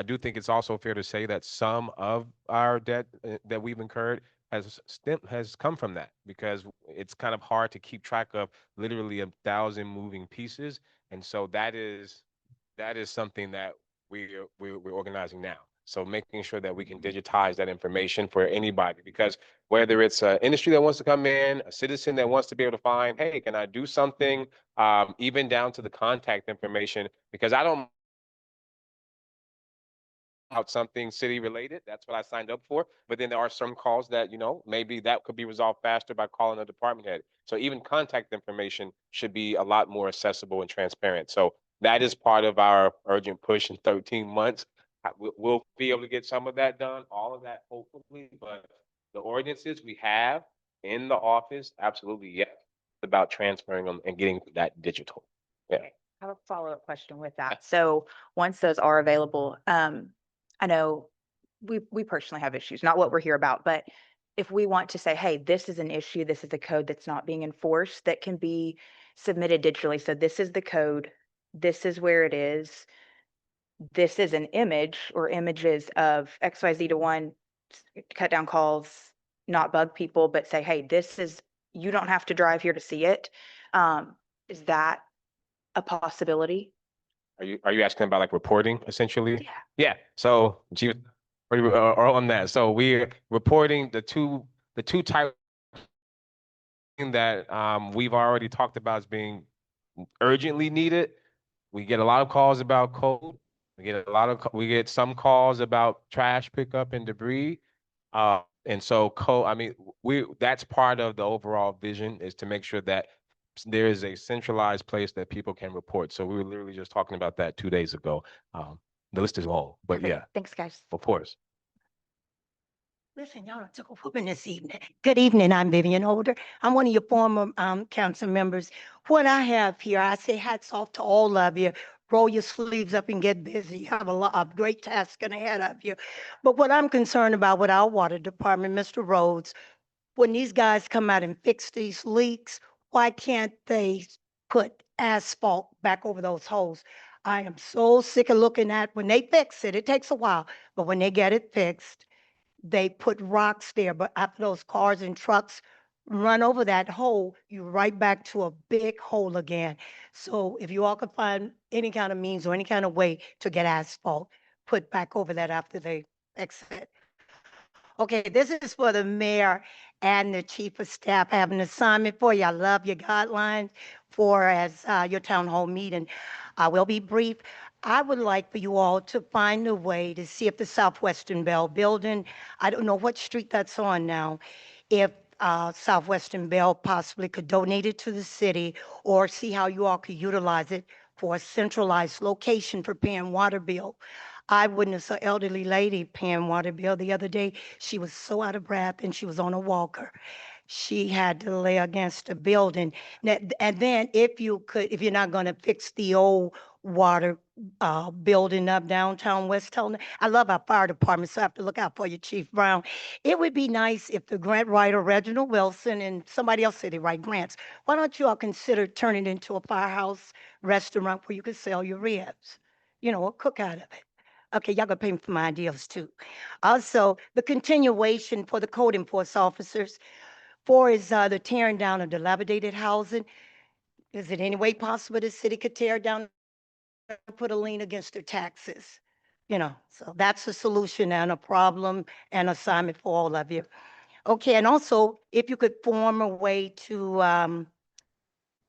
do think it's also fair to say that some of our debt that we've incurred has come from that, because it's kind of hard to keep track of literally 1,000 moving pieces. And so that is something that we're organizing now. So making sure that we can digitize that information for anybody, because whether it's an industry that wants to come in, a citizen that wants to be able to find, hey, can I do something, even down to the contact information, because I don't out something city related. That's what I signed up for. But then there are some calls that, maybe that could be resolved faster by calling a department head. So even contact information should be a lot more accessible and transparent. So that is part of our urgent push in 13 months. We'll be able to get some of that done, all of that hopefully, but the ordinances we have in the office, absolutely yes. It's about transferring them and getting that digital. Yeah. Okay, I have a follow-up question with that. So once those are available, I know we personally have issues, not what we're here about, but if we want to say, hey, this is an issue, this is a code that's not being enforced, that can be submitted digitally. So this is the code, this is where it is. This is an image or images of XYZ to one, cut down calls, not bug people, but say, hey, this is, you don't have to drive here to see it. Is that a possibility? Are you asking about like reporting essentially? Yeah. Yeah. So Chief, or on that. So we're reporting the two types that we've already talked about as being urgently needed. We get a lot of calls about code. We get some calls about trash pickup and debris. And so I mean, that's part of the overall vision, is to make sure that there is a centralized place that people can report. So we were literally just talking about that 2 days ago. The list is long, but Okay, yeah, thanks, guys. of course. Listen, y'all took a whooping this evening. Good evening, I'm Vivian Holder. I'm one of your former council members. What I have here, I say hats off to all of you. Roll your sleeves up and get busy. You have a great task ahead of you. But what I'm concerned about with our water department, Mr. Rhodes, when these guys come out and fix these leaks, why can't they put asphalt back over those holes? I am so sick of looking at when they fix it, it takes a while, but when they get it fixed, they put rocks there, but after those cars and trucks run over that hole, you're right back to a big hole again. So if you all could find any kind of means or any kind of way to get asphalt put back over that after they fix it. Okay, this is for the mayor and the chief of staff. I have an assignment for you. I love your guidelines for as your town hall meeting. I will be brief. I would like for you all to find a way to see if the Southwestern Bell building, I don't know what street that's on now, if Southwestern Bell possibly could donate it to the city, or see how you all could utilize it for a centralized location for paying water bill. I witnessed an elderly lady paying water bill the other day. She was so out of breath and she was on a walker. She had to lay against a building. And then if you could, if you're not going to fix the old water building up downtown West Helena, I love our fire department, so I have to look out for you, Chief Brown. It would be nice if the grant writer, Reginald Wilson, and somebody else said they write grants. Why don't you all consider turning it into a firehouse restaurant where you could sell your ribs? You know, or cook out of it. Okay, y'all gonna pay me for my ideas too. Also, the continuation for the code enforcement officers. 4 is the tearing down of dilapidated housing. Is it any way possible the city could tear down and put a lien against their taxes? You know, so that's a solution and a problem and assignment for all of you. Okay, and also if you could form a way to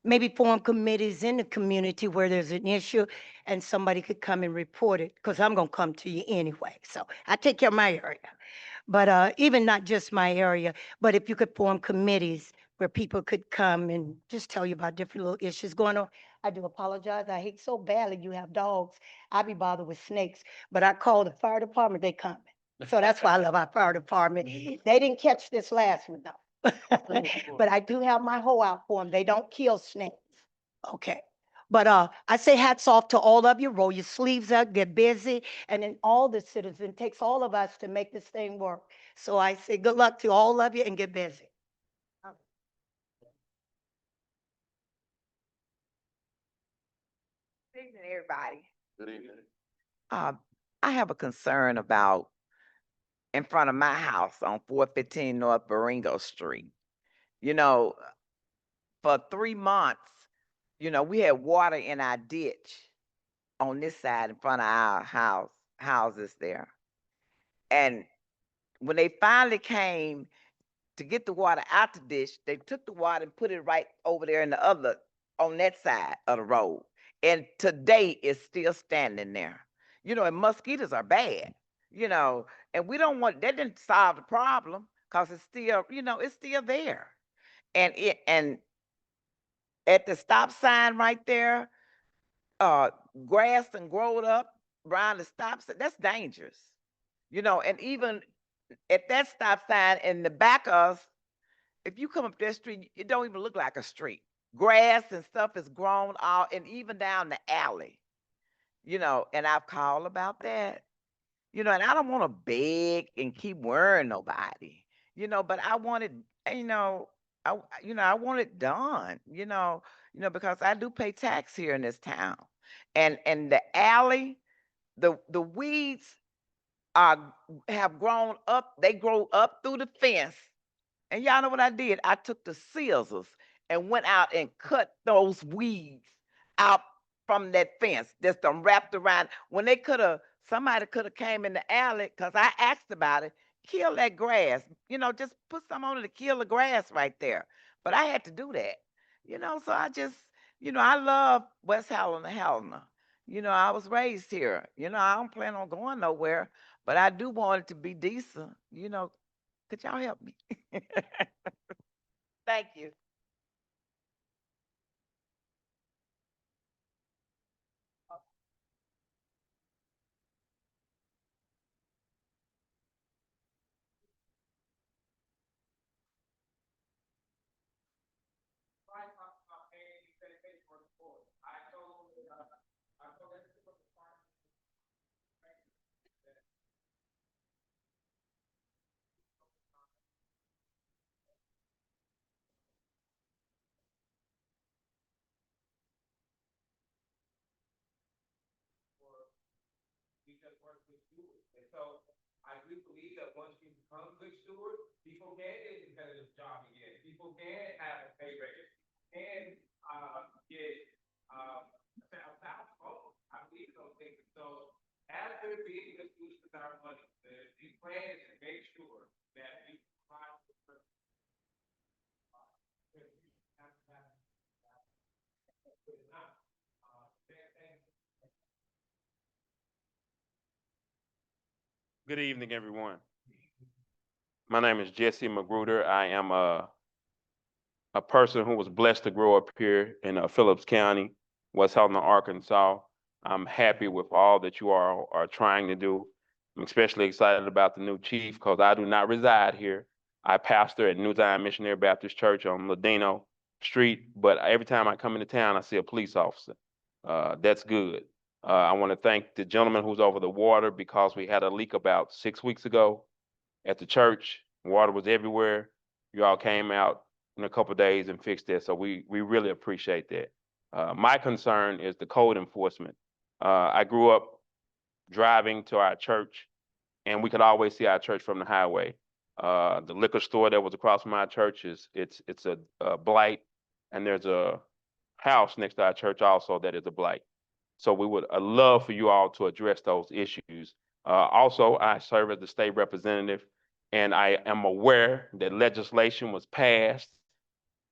maybe form committees in the community where there's an issue and somebody could come and report it, because I'm gonna come to you anyway. So I take care of my area. But even not just my area, but if you could form committees where people could come and just tell you about different little issues going on. I do apologize. I hate so badly you have dogs. I be bothered with snakes, but I call the fire department, they come. So that's why I love our fire department. They didn't catch this last one though. But I do have my hoe out for them. They don't kill snakes. Okay. But I say hats off to all of you. Roll your sleeves up, get busy, and then all the citizens. It takes all of us to make this thing work. So I say good luck to all of you and get busy. Good evening, everybody. Good evening. I have a concern about in front of my house on 415 North Baringo Street. You know, for 3 months, we had water in our ditch on this side in front of our houses there. And when they finally came to get the water out the ditch, they took the water and put it right over there on that side of the road. And today it's still standing there. And mosquitoes are bad, and we don't want, that didn't solve the problem because it's still there. And at the stop sign right there, grass and growed up around the stop sign, that's dangerous. And even at that stop sign in the back of us, if you come up that street, it don't even look like a street. grass and stuff is grown all, and even down the alley, and I've called about that. And I don't want to beg and keep worrying nobody, but I want it, you know, I want it done, because I do pay tax here in this town. And the alley, the weeds are have grown up, they grow up through the fence. And y'all know what I did? I took the scissors and went out and cut those weeds out from that fence. Just them wrapped around. When somebody could have came in the alley, because I asked about it, kill that grass. Just put some on it to kill the grass right there. But I had to do that. So I just, I love West Helena. I was raised here. I don't plan on going nowhere, but I do want it to be decent. Could y'all help me? Thank you. Because we're good stewards. And so I do believe that once you become good stewards, people can get a competitive job again. People can have a pay raise, can get a thousand votes. I believe those things. So as we're being good stewards with our money, the plan is to make sure that we provide for Good evening, everyone. My name is Jesse Magruder. I am a person who was blessed to grow up here in Phillips County, West Helena, Arkansas. I'm happy with all that you are trying to do. I'm especially excited about the new chief because I do not reside here. I pastor at New Zion Missionary Baptist Church on Ladino Street, but every time I come into town, I see a police officer. That's good. I want to thank the gentleman who's over the water because we had a leak about 6 weeks ago at the church. Water was everywhere. You all came out in a couple of days and fixed that. So we really appreciate that. My concern is the code enforcement. I grew up driving to our church, and we could always see our church from the highway. The liquor store that was across from our church it's a blight, and there's a house next to our church also that is a blight. So we would love for you all to address those issues. Also, I serve as the state representative, and I am aware that legislation was passed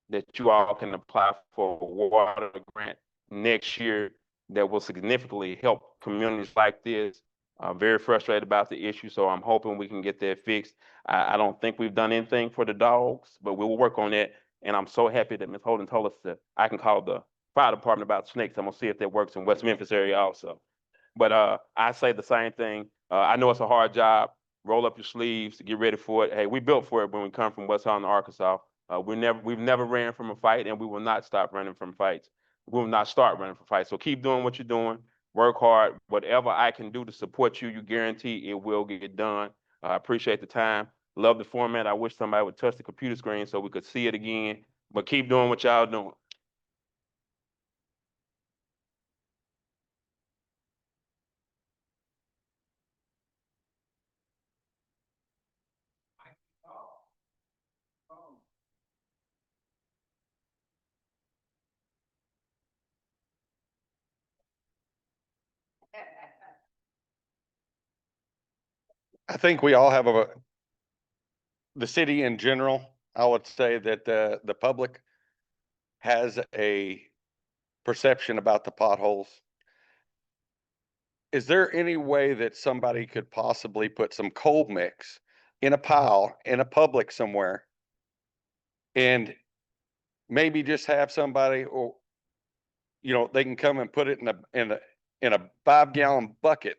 that you all can apply for a water grant next year that will significantly help communities like this. I'm very frustrated about the issue, so I'm hoping we can get that fixed. I don't think we've done anything for the dogs, but we will work on that. And I'm so happy that Ms. Holden told us that I can call the fire department about snakes. I'm gonna see if that works in West Memphis area also. But I say the same thing. I know it's a hard job. Roll up your sleeves, get ready for it. Hey, we built for it when we come from West Holland, Arkansas. We've never ran from a fight, and we will not stop running from fights. We will not start running from fights. So keep doing what you're doing. Work hard. Whatever I can do to support you, you guarantee it will get done. I appreciate the time. Love the format. I wish somebody would touch the computer screen so we could see it again. But keep doing what y'all doing. I think we all have the city in general, I would say that the public has a perception about the potholes. Is there any way that somebody could possibly put some coal mix in a pile in a public somewhere and maybe just have somebody, or they can come and put it in a 5-gallon bucket?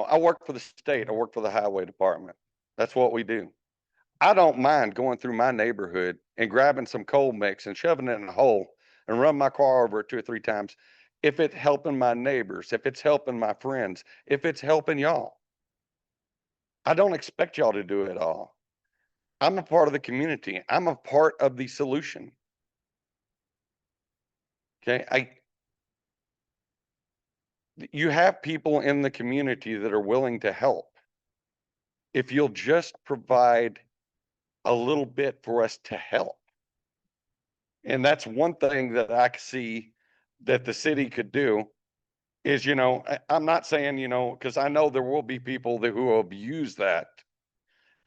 I work for the state. I work for the highway department. That's what we do. I don't mind going through my neighborhood and grabbing some cold mix and shoving it in a hole and run my car over it 2 or 3 times. If it's helping my neighbors, if it's helping my friends, if it's helping y'all. I don't expect y'all to do it all. I'm a part of the community. I'm a part of the solution. Okay. You have people in the community that are willing to help. If you'll just provide a little bit for us to help. And that's one thing that I see that the city could do is, I'm not saying, because I know there will be people who will abuse that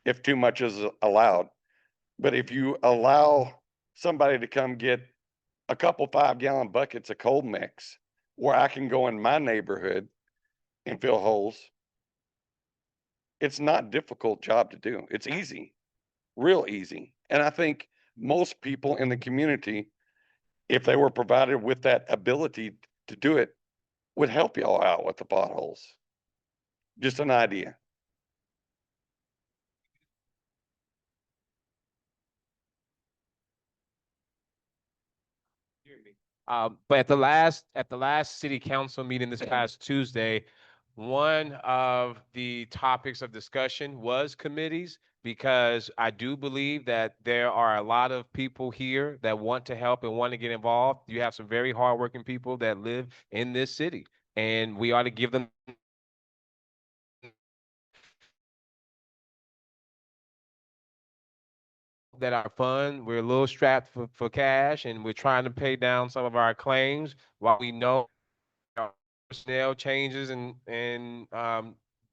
if too much is allowed. But if you allow somebody to come get a couple 5-gallon buckets of cold mix where I can go in my neighborhood and fill holes, it's not a difficult job to do. It's easy, real easy. And I think most people in the community, if they were provided with that ability to do it, would help y'all out with the potholes. Just an idea. But at the last city council meeting this past Tuesday, one of the topics of discussion was committees, because I do believe that there are a lot of people here that want to help and want to get involved. You have some very hardworking people that live in this city, and we ought to give them that are fun. We're a little strapped for cash, and we're trying to pay down some of our claims while we know personnel changes and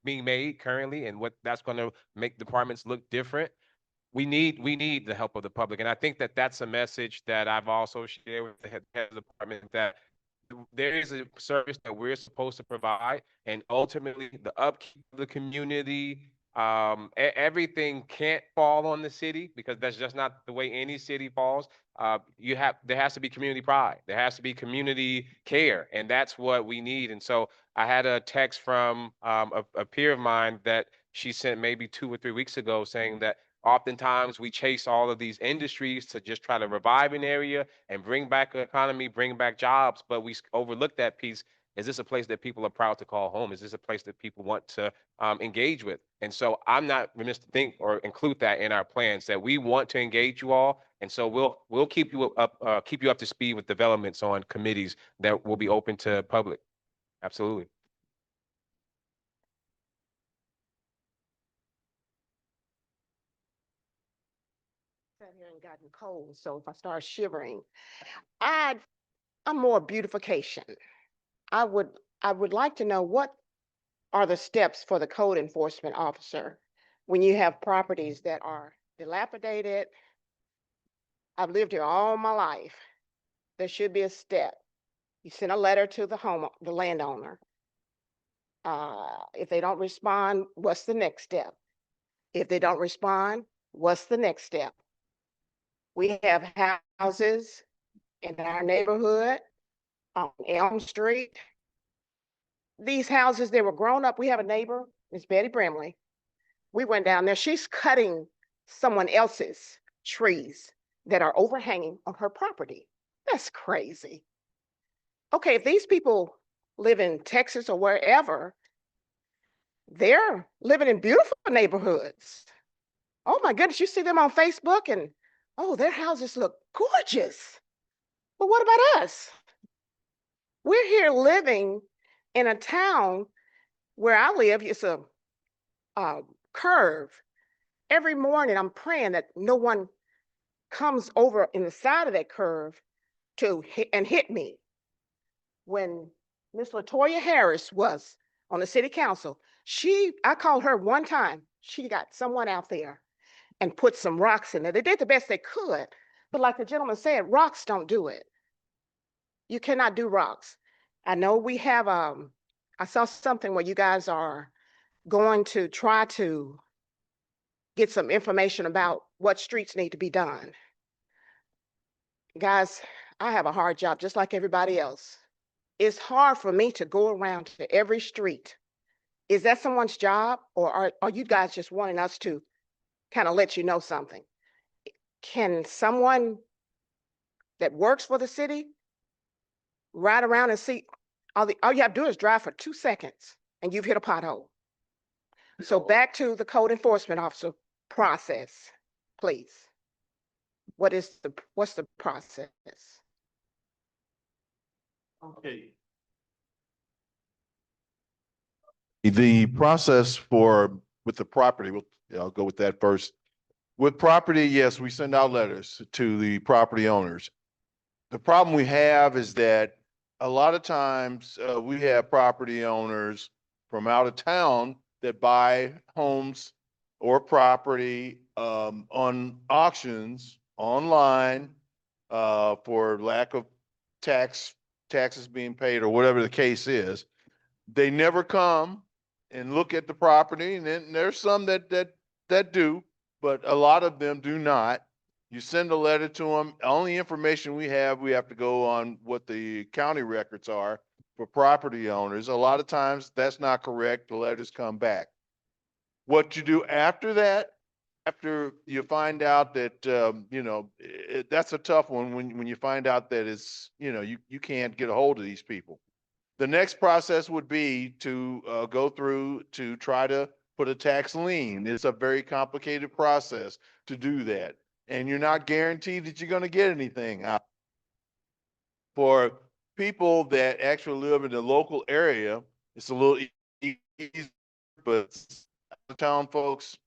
being made currently, and what that's going to make departments look different. We need the help of the public, and I think that that's a message that I've also shared with the head of the department, that there is a service that we're supposed to provide, and ultimately the upkeep of the community, everything can't fall on the city, because that's just not the way any city falls. There has to be community pride, there has to be community care, and that's what we need. And so I had a text from a peer of mine that she sent maybe 2 or 3 weeks ago, saying that oftentimes we chase all of these industries to just try to revive an area and bring back the economy, bring back jobs, but we overlook that piece. Is this a place that people are proud to call home? Is this a place that people want to engage with? And so I'm not remiss to think or include that in our plans, that we want to engage you all. And so we'll keep you up to speed with developments on committees that will be open to public. Absolutely. Sat here and gotten cold, so if I start shivering, I'm more beautification. I would I would like to know, what are the steps for the code enforcement officer when you have properties that are dilapidated? I've lived here all my life. There should be a step. You send a letter to the landowner. If they don't respond, what's the next step? If they don't respond, what's the next step? We have houses in our neighborhood on Elm Street. These houses, they were grown up. We have a neighbor, Miss Betty Brimley. We went down there. She's cutting someone else's trees that are overhanging on her property. That's crazy. Okay, if these people live in Texas or wherever, they're living in beautiful neighborhoods. Oh my goodness, you see them on Facebook and, oh, their houses look gorgeous. But what about us? We're here living in a town where I live. It's a curve. Every morning I'm praying that no one comes over in the side of that curve to hit me. When Miss Latoya Harris was on the city council, I called her one time. She got someone out there and put some rocks in there. They did the best they could, but like the gentleman said, rocks don't do it. You cannot do rocks. I know we have, I saw something where you guys are going to try to get some information about what streets need to be done. Guys, I have a hard job just like everybody else. It's hard for me to go around to every street. Is that someone's job, or are you guys just wanting us to kind of let you know something. Can someone that works for the city ride around and see, all you have to do is drive for 2 seconds and you've hit a pothole. So back to the code enforcement officer process, please. What's the process? Okay. The process with the property, I'll go with that first. With property, yes, we send out letters to the property owners. The problem we have is that a lot of times we have property owners from out of town that buy homes or property on auctions online for lack of taxes being paid or whatever the case is. They never come and look at the property, and then there's some that do, but a lot of them do not. You send a letter to them. Only information we have to go on what the county records are for property owners. A lot of times that's not correct. The letters come back. What you do after that, after you find out that, that's a tough one when you find out that it's, you can't get a hold of these people. The next process would be to go through to try to put a tax lien. It's a very complicated process to do that. And you're not guaranteed that you're going to get anything out. For people that actually live in the local area, it's a little easier, but the town folks,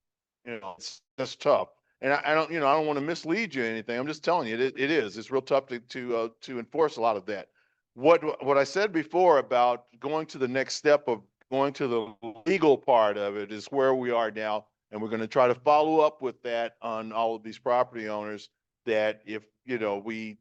that's tough. And I don't want to mislead you or anything. I'm just telling you, it is. It's real tough to enforce a lot of that. What I said before about going to the next step of going to the legal part of it is where we are now. And we're going to try to follow up with that on all of these property owners that if, we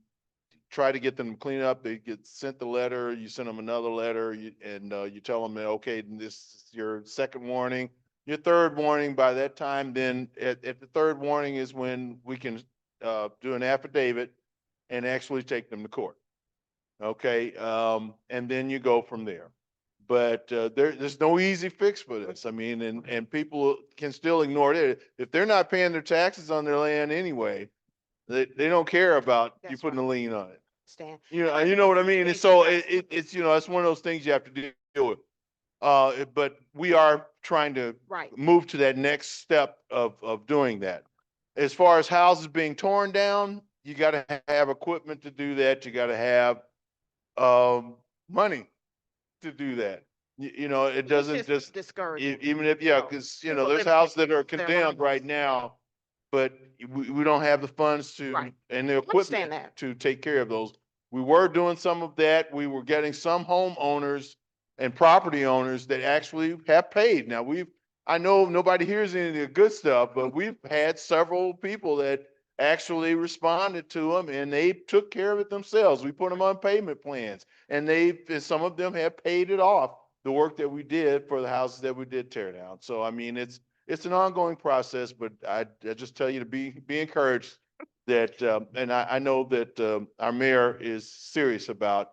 try to get them to clean up, they get sent the letter, you send them another letter and you tell them, okay, this is your second warning, your third warning. By that time, then at the third warning is when we can do an affidavit and actually take them to court. Okay. And then you go from there. But there's no easy fix for this. I mean, and people can still ignore it. If they're not paying their taxes on their land anyway, they don't care about you putting a lien on it. Stand. You know what I mean? And so it's, it's one of those things you have to deal with. But we are trying to move to that next step of doing that. As far as houses being torn down, you got to have equipment to do that. You got to have money to do that. It doesn't just discourage. even if, because, there's houses that are condemned right now, but we don't have the funds to, and the equipment to take care of those. We were doing some of that. We were getting some homeowners and property owners that actually have paid. Now I know nobody hears any of the good stuff, but we've had several people that actually responded to them and they took care of it themselves. We put them on payment plans and some of them have paid it off, the work that we did for the houses that we did tear down. So, I mean, it's an ongoing process, but I just tell you to be encouraged that, and I know that our mayor is serious about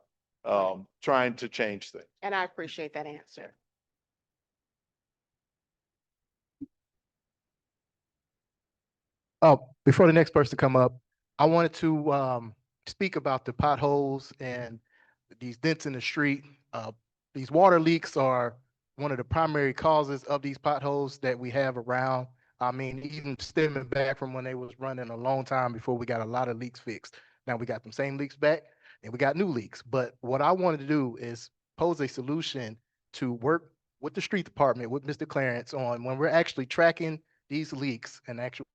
trying to change things. And I appreciate that answer. Before the next person come up, I wanted to speak about the potholes and these dents in the street. These water leaks are one of the primary causes of these potholes that we have around. I mean, even stemming back from when they was running a long time before we got a lot of leaks fixed. Now we got them same leaks back and we got new leaks. But what I wanted to do is pose a solution to work with the street department, with Mr. Clarence on when we're actually tracking these leaks and actually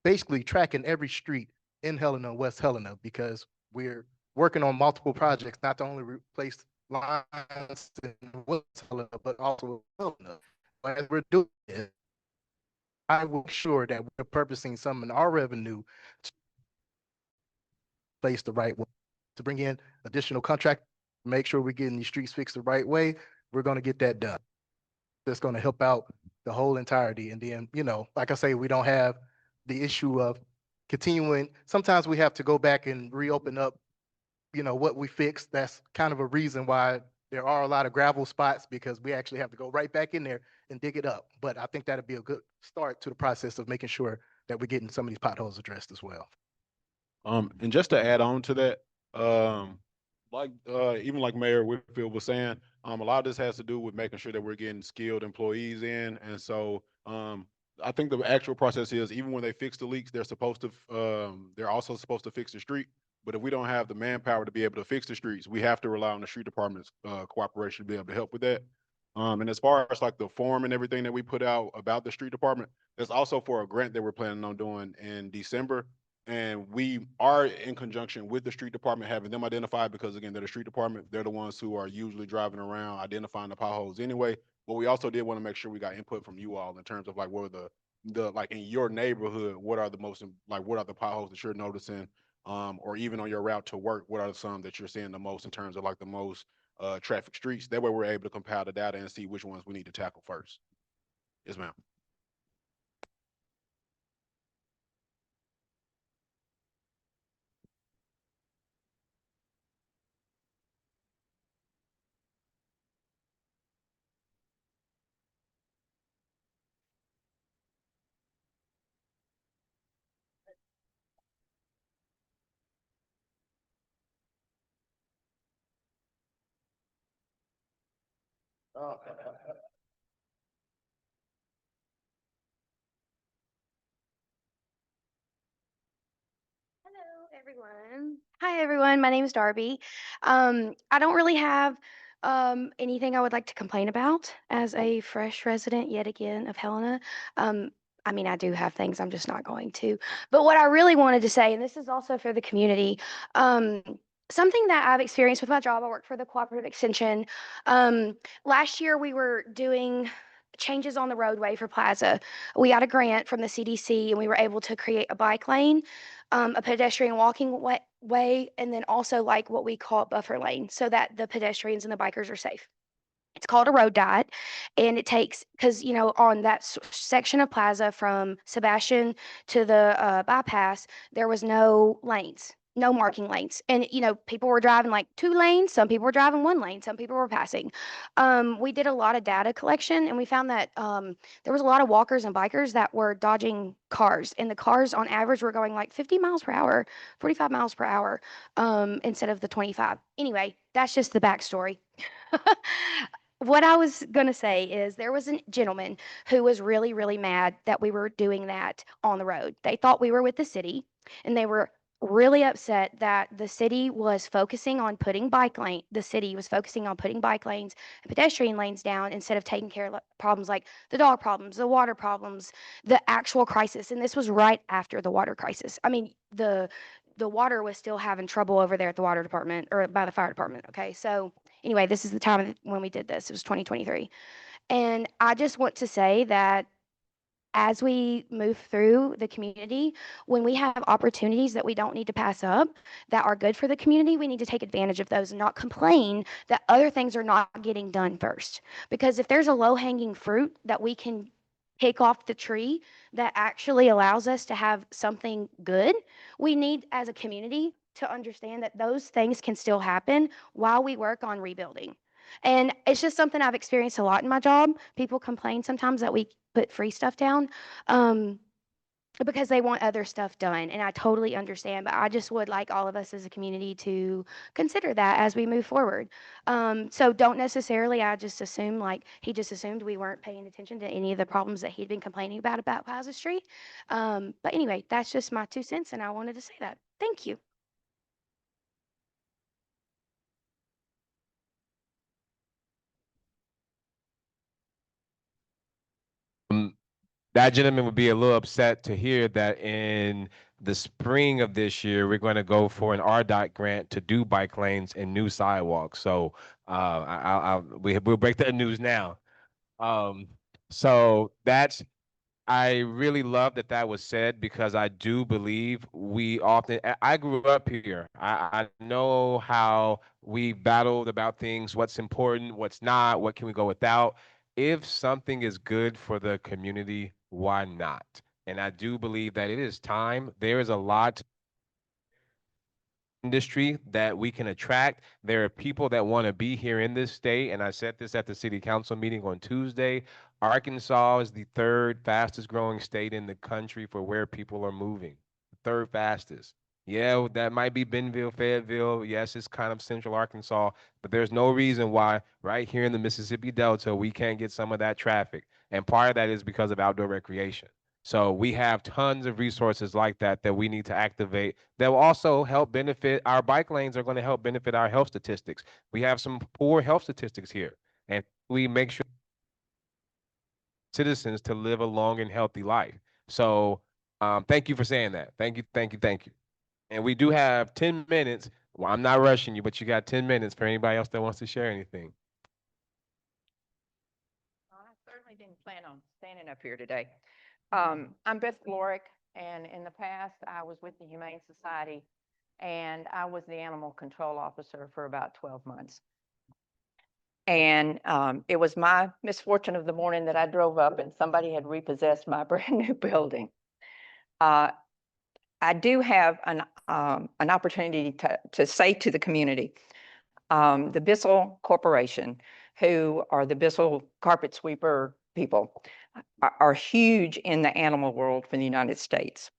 basically tracking every street in Helena, West Helena, because we're working on multiple projects, not to only replace lines in West Helena, but also Helena. But as we're doing it, I will ensure that we're purposing some in our revenue to place the right way, to bring in additional contract, make sure we're getting these streets fixed the right way. We're going to get that done. That's going to help out the whole entirety. And then, like I say, we don't have the issue of continuing. Sometimes we have to go back and reopen up, what we fixed. That's kind of a reason why There are a lot of gravel spots because we actually have to go right back in there and dig it up. But I think that'd be a good start to the process of making sure that we're getting some of these potholes addressed as well. And just to add on to that, even like Mayor Whitfield was saying, a lot of this has to do with making sure that we're getting skilled employees in. And so I think the actual process is even when they fix the leaks, they're also supposed to fix the street. But if we don't have the manpower to be able to fix the streets, we have to rely on the street department's cooperation to be able to help with that. And as far as like the form and everything that we put out about the street department, that's also for a grant that we're planning on doing in December. And we are in conjunction with the street department, having them identified because again, they're the street department. They're the ones who are usually driving around, identifying the potholes anyway. But we also did want to make sure we got input from you all in terms of like what are the like in your neighborhood, what are the most like what are the potholes that you're noticing? Or even on your route to work, what are some that you're seeing the most in terms of like the most traffic streets? That way we're able to compile the data and see which ones we need to tackle first. Yes, ma'am. Hello, everyone. Hi, everyone. My name is Darby. I don't really have anything I would like to complain about as a fresh resident yet again of Helena. Um, I mean, I do have things, I'm just not going to. But what I really wanted to say, and this is also for the community, um, something that I've experienced with my job, I work for the Cooperative Extension. Last year, we were doing changes on the roadway for Plaza. We got a grant from the CDC, and we were able to create a bike lane, a pedestrian walking way, and then also like what we call a buffer lane so that the pedestrians and the bikers are safe. It's called a road dot, and it takes because on that section of Plaza from Sebastian to the bypass, there was no lanes, no marking lanes, and people were driving like 2 lanes. Some people were driving 1 lane. Some people were passing. We did a lot of data collection, and we found that there was a lot of walkers and bikers that were dodging cars, and the cars on average were going like 50 miles per hour, 45 miles per hour, instead of the 25. Anyway, that's just the backstory. What I was going to say is there was a gentleman who was really, really mad that we were doing that on the road. They thought we were with the city, and they were really upset that the city was focusing on putting bike lanes and pedestrian lanes down instead of taking care of problems like the dog problems, the water problems, the actual crisis. And this was right after the water crisis. I mean, the water was still having trouble over there at the water department or by the fire department. Okay, so anyway, this is the time when we did this. It was 2023. And I just want to say that as we move through the community, when we have opportunities that we don't need to pass up that are good for the community, we need to take advantage of those and not complain that other things are not getting done first. Because if there's a low hanging fruit that we can pick off the tree that actually allows us to have something good, we need as a community to understand that those things can still happen while we work on rebuilding. And it's just something I've experienced a lot in my job. People complain sometimes that we put free stuff down um, because they want other stuff done. And I totally understand, but I just would like all of us as a community to consider that as we move forward. So don't necessarily, I just assume like he just assumed we weren't paying attention to any of the problems that he'd been complaining about Plaza Street. But anyway, that's just my 2 cents, and I wanted to say that. Thank you. That gentleman would be a little upset to hear that in the spring of this year, we're going to go for an RDOT grant to do bike lanes and new sidewalks. So we'll break that news now. Um, so I really love that that was said because I do believe we often, I grew up here. I know how we battled about things, what's important, what's not, what can we go without. If something is good for the community, why not? And I do believe that it is time. There is a lot industry that we can attract. There are people that want to be here in this state, and I said this at the city council meeting on Tuesday. Arkansas is the third fastest growing state in the country for where people are moving. Third fastest. Yeah, that might be Bentonville, Fayetteville. Yes, it's kind of central Arkansas, but there's no reason why right here in the Mississippi Delta we can't get some of that traffic. And part of that is because of outdoor recreation. So we have tons of resources like that that we need to activate that will also help benefit our bike lanes are going to help benefit our health statistics. We have some poor health statistics here, and we make sure citizens to live a long and healthy life. So thank you for saying that. Thank you, thank you, thank you. And we do have 10 minutes. Well, I'm not rushing you, but you got 10 minutes for anybody else that wants to share anything. I certainly didn't plan on standing up here today. I'm Beth Florick, and in the past, I was with the Humane Society, and I was the animal control officer for about 12 months. And it was my misfortune of the morning that I drove up and somebody had repossessed my brand new building. I do have an opportunity to say to the community, the Bissell Corporation, who are the Bissell carpet sweeper people, are huge in the animal world for the United States.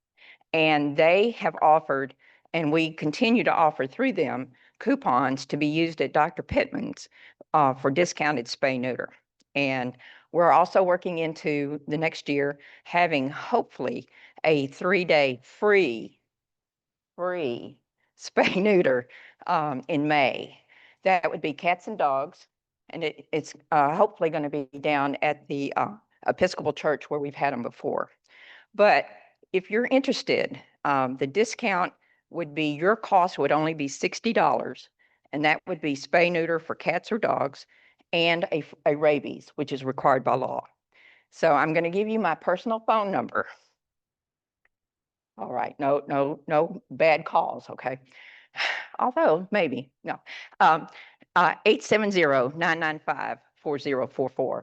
And they have offered, and we continue to offer through them, coupons to be used at Dr. Pittman's for discounted spay neuter. And we're also working into the next year having hopefully a 3-day free spay neuter in May. That would be cats and dogs. And it's hopefully going to be down at the Episcopal Church where we've had them before. But if you're interested, the discount would be, your cost would only be $60, and that would be spay neuter for cats or dogs and a rabies, which is required by law. So I'm going to give you my personal phone number. All right, no bad calls, okay? Although maybe, no. 870-995-4044.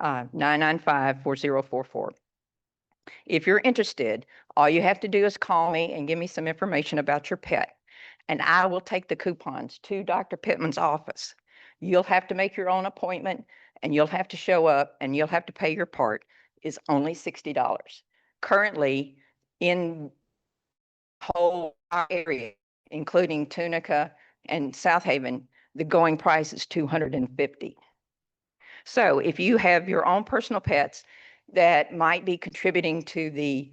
995-4044. If you're interested, all you have to do is call me and give me some information about your pet, and I will take the coupons to Dr. Pittman's office. You'll have to make your own appointment, and you'll have to show up, and you'll have to pay your part. Is only $60. Currently, in whole area, including Tunica and South Haven, the going price is $250. So if you have your own personal pets that might be contributing to the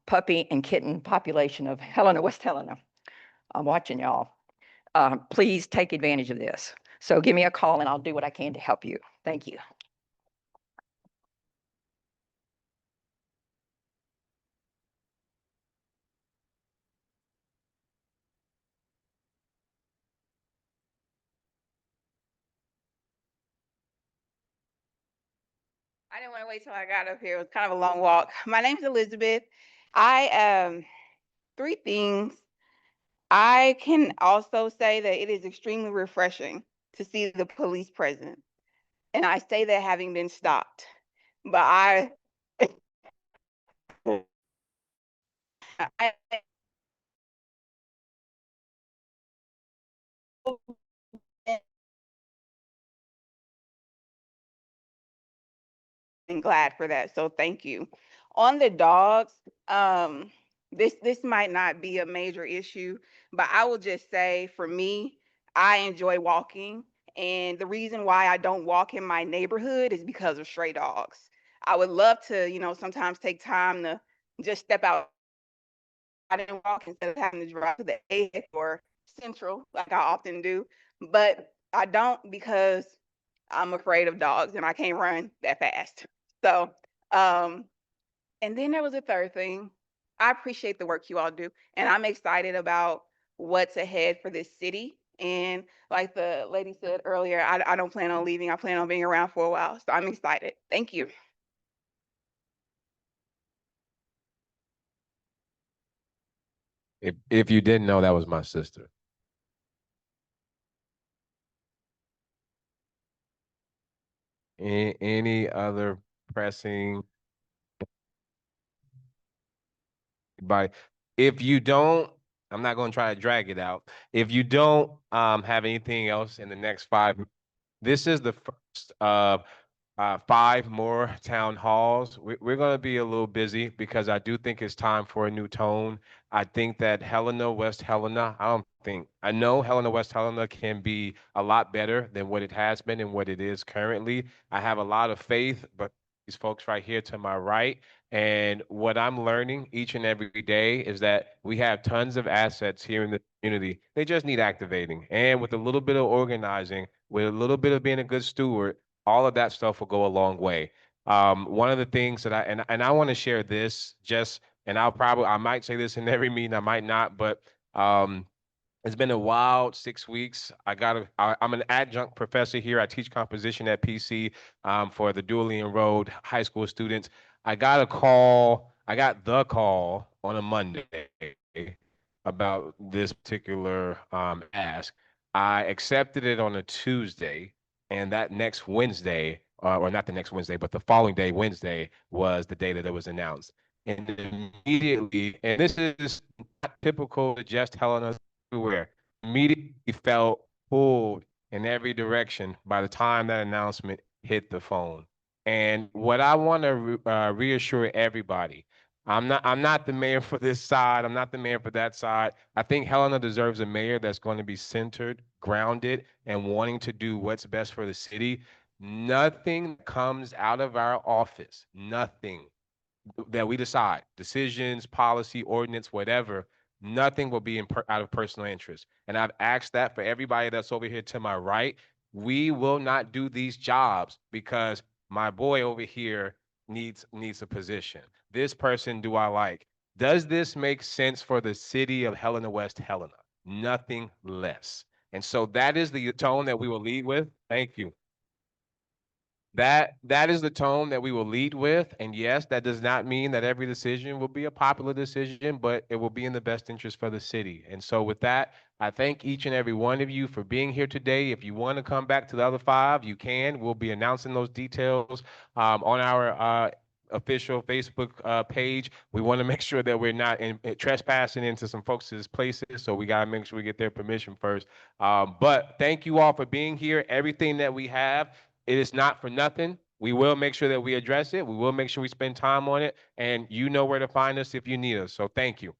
puppy and kitten population of Helena, West Helena, I'm watching y'all. Please take advantage of this. So give me a call and I'll do what I can to help you. Thank you. I didn't want to wait till I got up here. It was kind of a long walk. My name's Elizabeth. I three things. I can also say that it is extremely refreshing to see the police present. And I say that having been stopped. But I am glad for that. So thank you. On the dogs, this might not be a major issue, but I will just say for me, I enjoy walking. And the reason why I don't walk in my neighborhood is because of stray dogs. I would love to, sometimes take time to just step out and walk instead of having to drive to the edge or central like I often do. But I don't because I'm afraid of dogs and I can't run that fast. So, and then there was a third thing. I appreciate the work you all do, and I'm excited about what's ahead for this city. And like the lady said earlier, I don't plan on leaving. I plan on being around for a while. So I'm excited. Thank you. If you didn't know, that was my sister. Any other pressing? By if you don't I'm not going to try to drag it out. If you don't have anything else in the next 5, this is the first of 5 more town halls. We're going to be a little busy because I do think it's time for a new tone. I think that Helena-West Helena, I know Helena-West Helena can be a lot better than what it has been and what it is currently. I have a lot of faith, but these folks right here to my right, and what I'm learning each and every day is that we have tons of assets here in the community. They just need activating. And with a little bit of organizing, with a little bit of being a good steward, all of that stuff will go a long way. One of the things that I want to share this just, and I might say this in every meeting, I might not, but it's been a wild 6 weeks. I'm an adjunct professor here. I teach composition at PC for the dually enrolled high school students. I got the call on a Monday about this particular ask. I accepted it on a Tuesday, and that next Wednesday, or not the next Wednesday, but the following day, Wednesday, was the day that it was announced. And immediately, and this is not typical to just Helena everywhere, immediately felt pulled in every direction by the time that announcement hit the phone. And what I want to reassure everybody, I'm not the mayor for this side. I'm not the mayor for that side. I think Helena deserves a mayor that's going to be centered, grounded, and wanting to do what's best for the city. Nothing comes out of our office, nothing that we decide, decisions, policy, ordinance, whatever, nothing will be out of personal interest. And I've asked that for everybody that's over here to my right. We will not do these jobs because my boy over here needs a position. This person do I like? Does this make sense for the city of Helena-West Helena? Nothing less. And so that is the tone that we will lead with. Thank you. That is the tone that we will lead with. And yes, that does not mean that every decision will be a popular decision, but it will be in the best interest for the city. And so with that, I thank each and every one of you for being here today. If you want to come back to the other 5, you can. We'll be announcing those details on our official Facebook page. We want to make sure that we're not trespassing into some folks' places, so we got to make sure we get their permission first. But thank you all for being here. Everything that we have, it is not for nothing. We will make sure that we address it. We will make sure we spend time on it, and you know where to find us if you need us. So thank you.